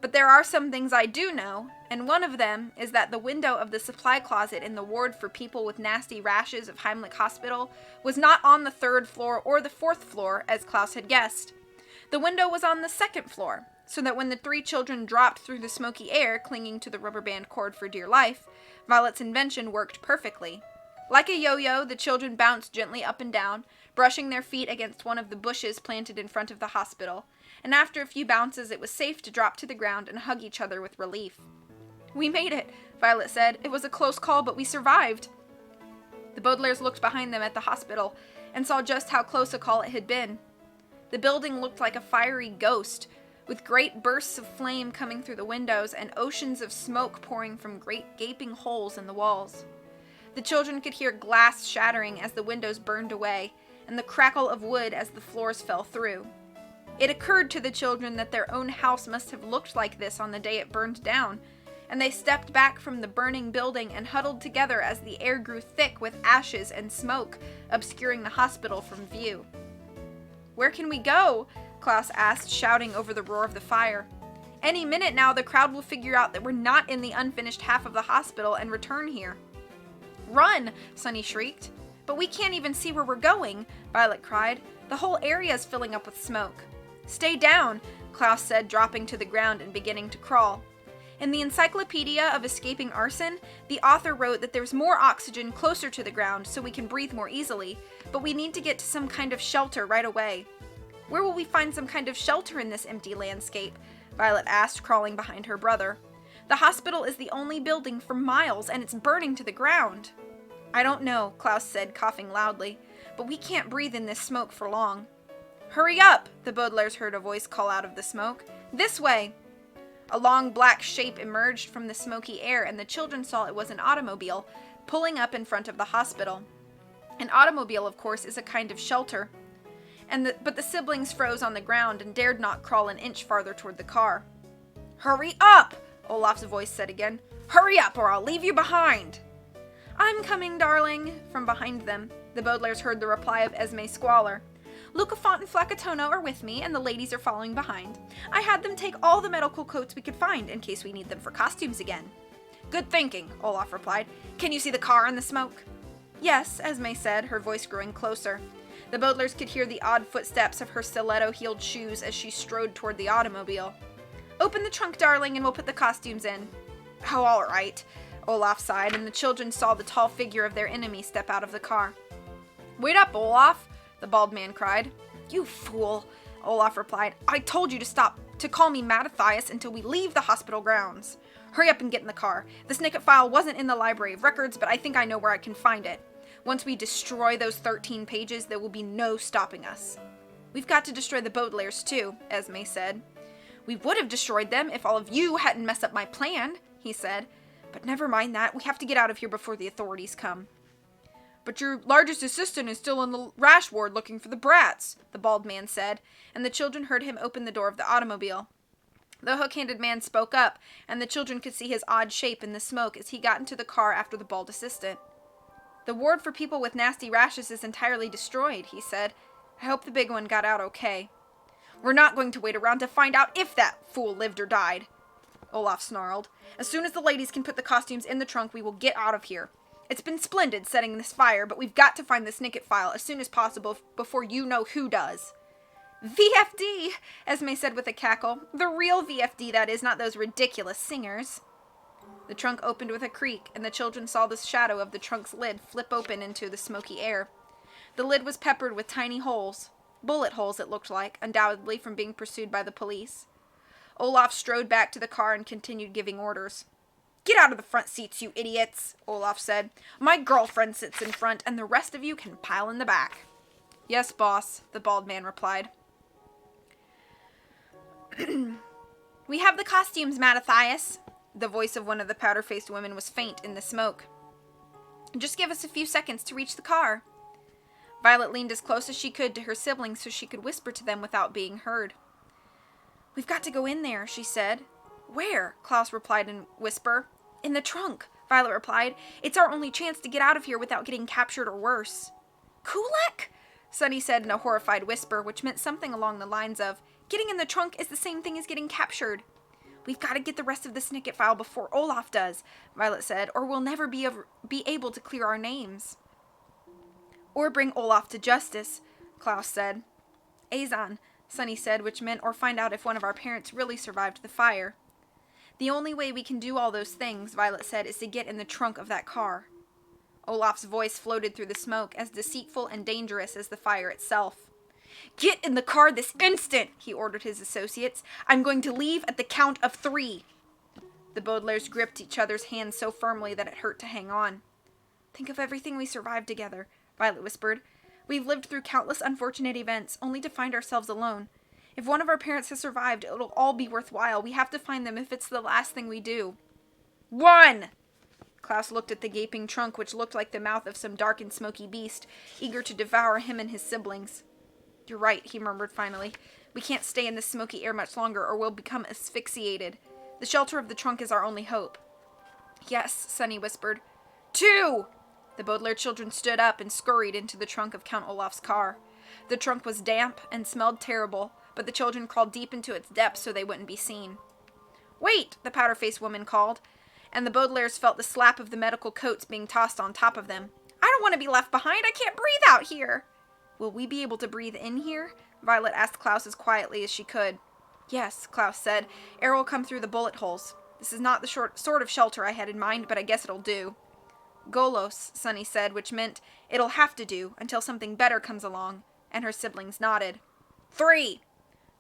But there are some things I do know, and one of them is that the window of the supply closet in the ward for people with nasty rashes of Heimlich Hospital was not on the 3rd floor or the 4th floor, as Klaus had guessed. The window was on the 2nd floor, so that when the 3 children dropped through the smoky air, clinging to the rubber band cord for dear life, Violet's invention worked perfectly. Like a yo-yo, the children bounced gently up and down, brushing their feet against one of the bushes planted in front of the hospital, and after a few bounces it was safe to drop to the ground and hug each other with relief. "We made it," Violet said. "It was a close call, but we survived." The Baudelaires looked behind them at the hospital and saw just how close a call it had been. The building looked like a fiery ghost, with great bursts of flame coming through the windows and oceans of smoke pouring from great gaping holes in the walls. The children could hear glass shattering as the windows burned away, and the crackle of wood as the floors fell through. It occurred to the children that their own house must have looked like this on the day it burned down, and they stepped back from the burning building and huddled together as the air grew thick with ashes and smoke, obscuring the hospital from view. "Where can we go?" Klaus asked, shouting over the roar of the fire. "Any minute now the crowd will figure out that we're not in the unfinished half of the hospital and return here." "Run!" Sunny shrieked. "But we can't even see where we're going," Violet cried. "The whole area is filling up with smoke." "Stay down," Klaus said, dropping to the ground and beginning to crawl. In the Encyclopedia of Escaping Arson, the author wrote that there's more oxygen closer to the ground so we can breathe more easily, but we need to get to some kind of shelter right away. "Where will we find some kind of shelter in this empty landscape?" Violet asked, crawling behind her brother. "The hospital is the only building for miles, and it's burning to the ground." "I don't know," Klaus said, coughing loudly, "but we can't breathe in this smoke for long." "Hurry up!" the Baudelaires heard a voice call out of the smoke. "This way!" A long black shape emerged from the smoky air, and the children saw it was an automobile, pulling up in front of the hospital. An automobile, of course, is a kind of shelter. But the siblings froze on the ground and dared not crawl an inch farther toward the car. "Hurry up!" Olaf's voice said again. "Hurry up, or I'll leave you behind!" "I'm coming, darling," from behind them. The Baudelaires heard the reply of Esme's squalor. "Lucafont and Flacatono are with me, and the ladies are following behind. I had them take all the medical coats we could find, in case we need them for costumes again." "Good thinking," Olaf replied. "Can you see the car in the smoke?" "Yes," Esme said, her voice growing closer. The Baudelaires could hear the odd footsteps of her stiletto-heeled shoes as she strode toward the automobile. "Open the trunk, darling, and we'll put the costumes in." "Oh, all right," Olaf sighed, and the children saw the tall figure of their enemy step out of the car. "Wait up, Olaf!" the bald man cried. "You fool!" Olaf replied. "I told you to call me Mattathias until we leave the hospital grounds. Hurry up and get in the car. The Snicket file wasn't in the Library of Records, but I think I know where I can find it. Once we destroy those 13 pages, there will be no stopping us." "We've got to destroy the Baudelaires too," Esme said. "We would have destroyed them if all of you hadn't messed up my plan," he said. "But never mind that. We have to get out of here before the authorities come." "But your largest assistant is still in the rash ward looking for the brats," the bald man said, and the children heard him open the door of the automobile. The hook-handed man spoke up, and the children could see his odd shape in the smoke as he got into the car after the bald assistant. "The ward for people with nasty rashes is entirely destroyed," he said. "I hope the big one got out okay." "We're not going to wait around to find out if that fool lived or died," Olaf snarled. "As soon as the ladies can put the costumes in the trunk, we will get out of here. It's been splendid setting this fire, but we've got to find the Snicket file as soon as possible before you know who does." "VFD," Esme said with a cackle. "The real VFD, that is, not those ridiculous singers." The trunk opened with a creak, and the children saw the shadow of the trunk's lid flip open into the smoky air. The lid was peppered with tiny holes. Bullet holes, it looked like, undoubtedly from being pursued by the police. Olaf strode back to the car and continued giving orders. "Get out of the front seats, you idiots," Olaf said. "My girlfriend sits in front, and the rest of you can pile in the back." "Yes, boss," the bald man replied. "We have the costumes, Mattathias." The voice of one of the powder-faced women was faint in the smoke. "Just give us a few seconds to reach the car." Violet leaned as close as she could to her siblings so she could whisper to them without being heard. "We've got to go in there," she said. "Where?" Klaus replied in whisper. "In the trunk," Violet replied. "It's our only chance to get out of here without getting captured or worse." "Kulak?" Sunny said in a horrified whisper, which meant something along the lines of, "Getting in the trunk is the same thing as getting captured." "We've got to get the rest of the Snicket file before Olaf does," Violet said, "or we'll never be able to clear our names." "Or bring Olaf to justice," Klaus said. "Azan," Sunny said, which meant or find out if one of our parents really survived the fire. "The only way we can do all those things," Violet said, "is to get in the trunk of that car." Olaf's voice floated through the smoke, as deceitful and dangerous as the fire itself. "Get in the car this instant," he ordered his associates. "I'm going to leave at the count of 3. The Baudelaires gripped each other's hands so firmly that it hurt to hang on. "Think of everything we survived together," Violet whispered. "We've lived through countless unfortunate events, only to find ourselves alone. If one of our parents has survived, it'll all be worthwhile. We have to find them if it's the last thing we do." 1! Klaus looked at the gaping trunk, which looked like the mouth of some dark and smoky beast, eager to devour him and his siblings. "You're right," he murmured finally. "We can't stay in this smoky air much longer, or we'll become asphyxiated. The shelter of the trunk is our only hope." "Yes," Sunny whispered. 2! The Baudelaire children stood up and scurried into the trunk of Count Olaf's car. The trunk was damp and smelled terrible, but the children crawled deep into its depths so they wouldn't be seen. "Wait!" the powder-faced woman called, and the Baudelaires felt the slap of the medical coats being tossed on top of them. "I don't want to be left behind. I can't breathe out here." "Will we be able to breathe in here?" Violet asked Klaus as quietly as she could. "Yes," Klaus said. "Air will come through the bullet holes. This is not the sort of shelter I had in mind, but I guess it'll do." "Golos," Sunny said, which meant, "It'll have to do, until something better comes along," and her siblings nodded. 3!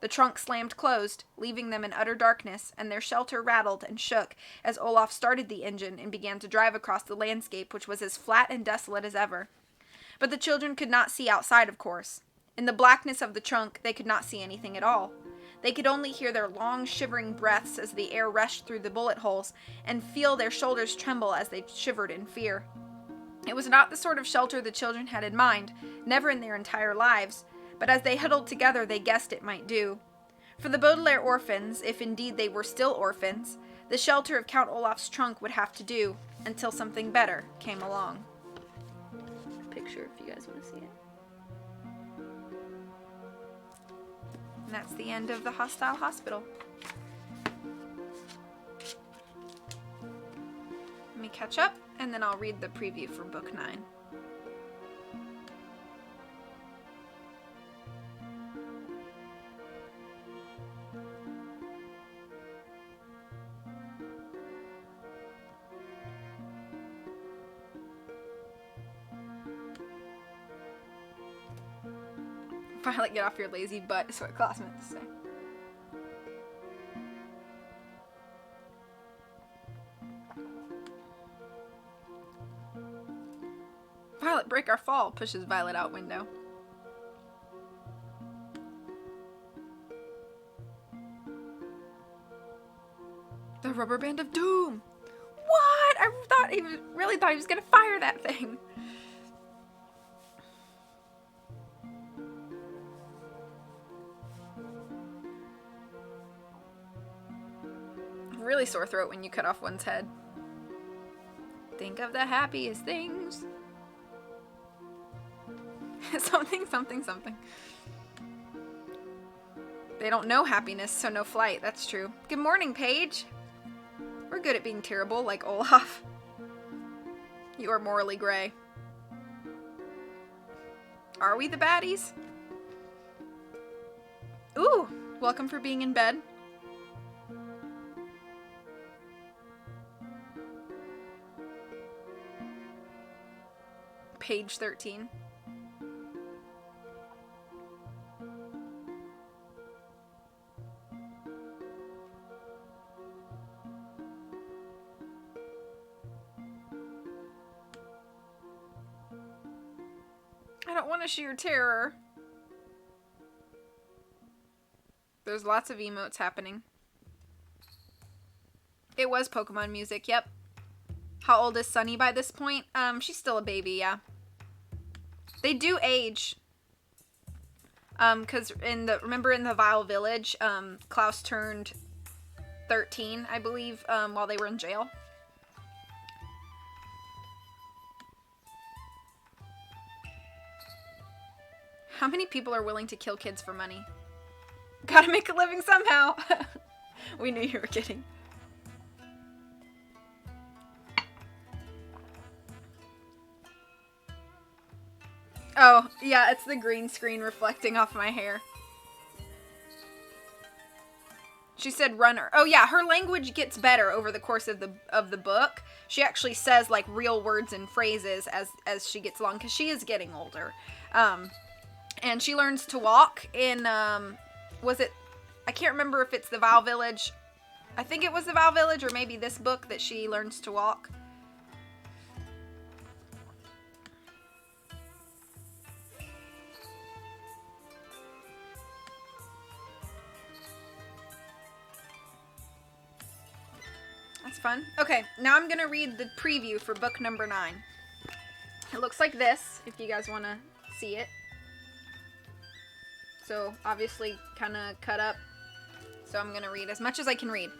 The trunk slammed closed, leaving them in utter darkness, and their shelter rattled and shook as Olaf started the engine and began to drive across the landscape, which was as flat and desolate as ever. But the children could not see outside, of course. In the blackness of the trunk, they could not see anything at all. They could only hear their long, shivering breaths as the air rushed through the bullet holes, and feel their shoulders tremble as they shivered in fear. It was not the sort of shelter the children had in mind, never in their entire lives, but as they huddled together they guessed it might do. For the Baudelaire orphans, if indeed they were still orphans, the shelter of Count Olaf's trunk would have to do, until something better came along. Picture if you guys want to see it. And that's the end of The Hostile Hospital. Let me catch up, and then I'll read the preview for Book 9. Violet, get off your lazy butt is what Klaus meant to say. Violet, break our fall, pushes Violet out window. The rubber band of doom! What? I really thought he was gonna fire that thing. Really sore throat when you cut off one's head. Think of the happiest things. Something, something, something. They don't know happiness, so no flight. That's true. Good morning, Paige. We're good at being terrible, like Olaf. You are morally gray. Are we the baddies? Ooh, welcome for being in bed. Page 13. don't want to sheer terror. There's lots of emotes happening. It was Pokemon music, yep. How old is Sunny by this point? She's still a baby, yeah. They do age. Because remember in the Vile Village, Klaus turned 13, I believe, while they were in jail. How many people are willing to kill kids for money? Gotta make a living somehow. We knew you were kidding. Oh, yeah, it's the green screen reflecting off my hair. She said runner. Oh yeah, her language gets better over the course of the book. She actually says like real words and phrases as she gets along, because she is getting older. And she learns to walk in, was it, I can't remember if it's the Vile Village. I think it was the Vile Village, or maybe this book that she learns to walk. That's fun. Okay, now I'm gonna read the preview for book number 9. It looks like this, if you guys want to see it. So, obviously, kind of cut up. So I'm gonna read as much as I can read.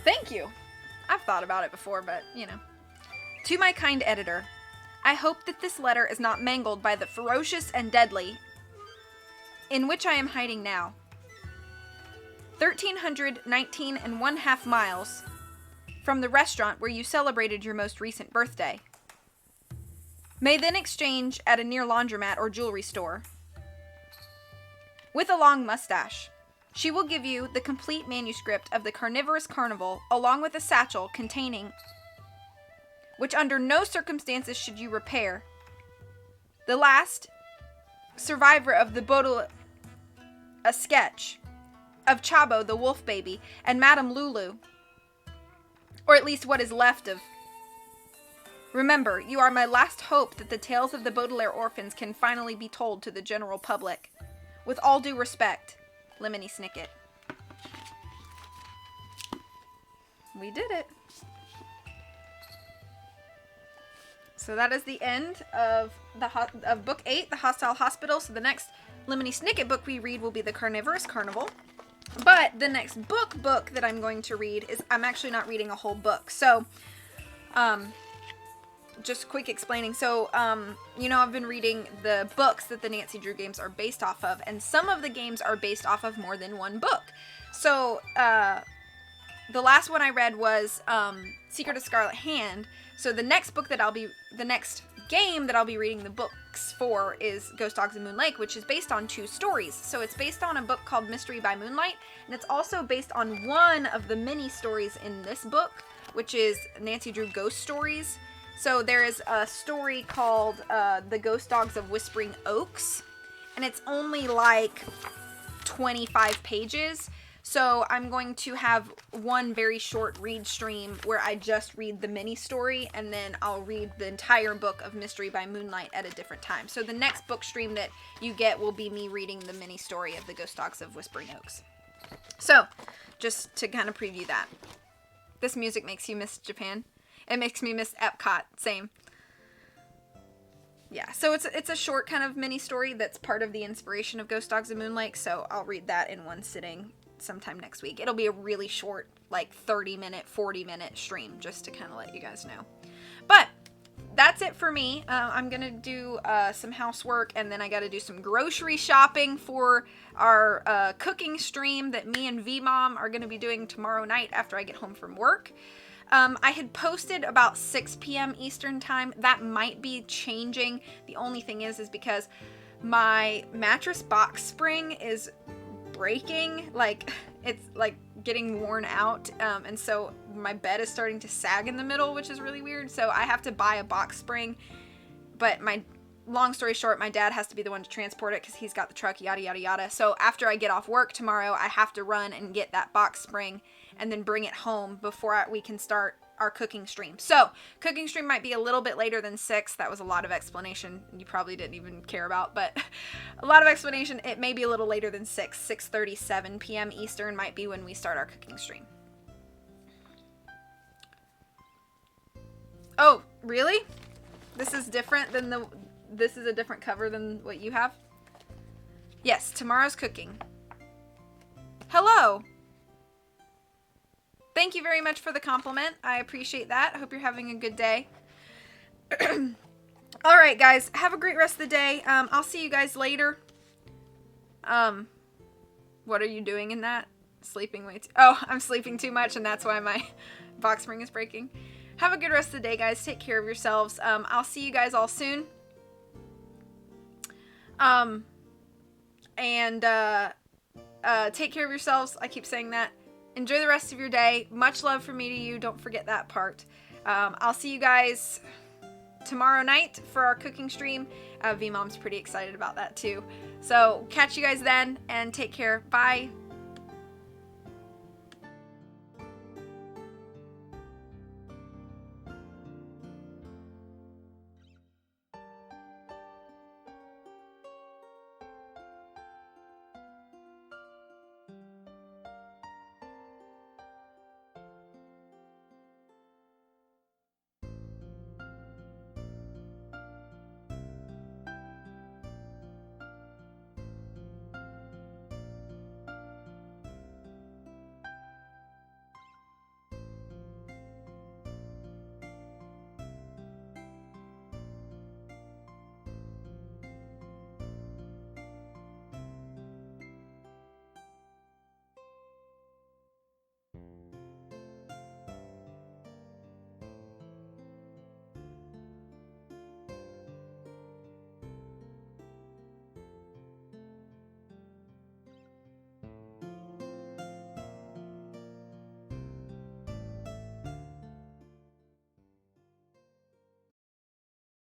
Thank you! I've thought about it before, but, you know. To my kind editor, I hope that this letter is not mangled by the ferocious and deadly in which I am hiding now. 1,319 and 1/2 miles from the restaurant where you celebrated your most recent birthday. May then exchange at a near laundromat or jewelry store. With a long mustache, she will give you the complete manuscript of the Carnivorous Carnival along with a satchel containing, which under no circumstances should you repair, the last survivor of the Baudelaire, a sketch of Chabo the wolf baby and Madame Lulu, or at least what is left of. Remember, you are my last hope that the tales of the Baudelaire orphans can finally be told to the general public. With all due respect, Lemony Snicket. We did it. So that is the end of book 8, The Hostile Hospital. So the next Lemony Snicket book we read will be The Carnivorous Carnival. But the next book that I'm going to read is, I'm actually not reading a whole book. So, just quick explaining. So, you know, I've been reading the books that the Nancy Drew games are based off of, and some of the games are based off of more than one book. So, the last one I read was, Secret of Scarlet Hand. So the next game that I'll be reading the books for is Ghost Dogs of Moon Lake, which is based on 2 stories. So it's based on a book called Mystery by Moonlight, and it's also based on one of the mini stories in this book, which is Nancy Drew Ghost Stories. So there is a story called The Ghost Dogs of Whispering Oaks, and it's only like 25 pages. So I'm going to have one very short read stream where I just read the mini story, and then I'll read the entire book of Mystery by Moonlight at a different time. So the next book stream that you get will be me reading the mini story of the Ghost Dogs of Whispering Oaks. So, just to kind of preview that. This music makes you miss Japan. It makes me miss Epcot. Same. Yeah, so it's a short kind of mini story that's part of the inspiration of Ghost Dogs of Moon Lake, so I'll read that in one sitting sometime next week. It'll be a really short, like 30-minute, 40-minute stream, just to kind of let you guys know. But that's it for me. I'm gonna do some housework, and then I gotta do some grocery shopping for our cooking stream that me and V-Mom are gonna be doing tomorrow night after I get home from work. I had posted about 6 p.m. Eastern time. That might be changing. The only thing is because my mattress box spring is breaking. Like, it's like getting worn out. And so my bed is starting to sag in the middle, which is really weird. So I have to buy a box spring. But long story short, my dad has to be the one to transport it because he's got the truck, yada, yada, yada. So after I get off work tomorrow, I have to run and get that box spring and then bring it home before we can start our cooking stream. So, cooking stream might be a little bit later than 6. That was a lot of explanation you probably didn't even care about, but a lot of explanation. It may be a little later than 6. 6:37 p.m. Eastern might be when we start our cooking stream. Oh, really? This is different than this is a different cover than what you have? Yes, tomorrow's cooking. Hello! Thank you very much for the compliment. I appreciate that. I hope you're having a good day. Alright, guys. Have a great rest of the day. I'll see you guys later. What are you doing in that? Sleeping way too... Oh, I'm sleeping too much, and that's why my box spring is breaking. Have a good rest of the day, guys. Take care of yourselves. I'll see you guys all soon. Take care of yourselves. I keep saying that. Enjoy the rest of your day. Much love from me to you. Don't forget that part. I'll see you guys tomorrow night for our cooking stream. V-Mom's pretty excited about that too. So catch you guys then and take care. Bye.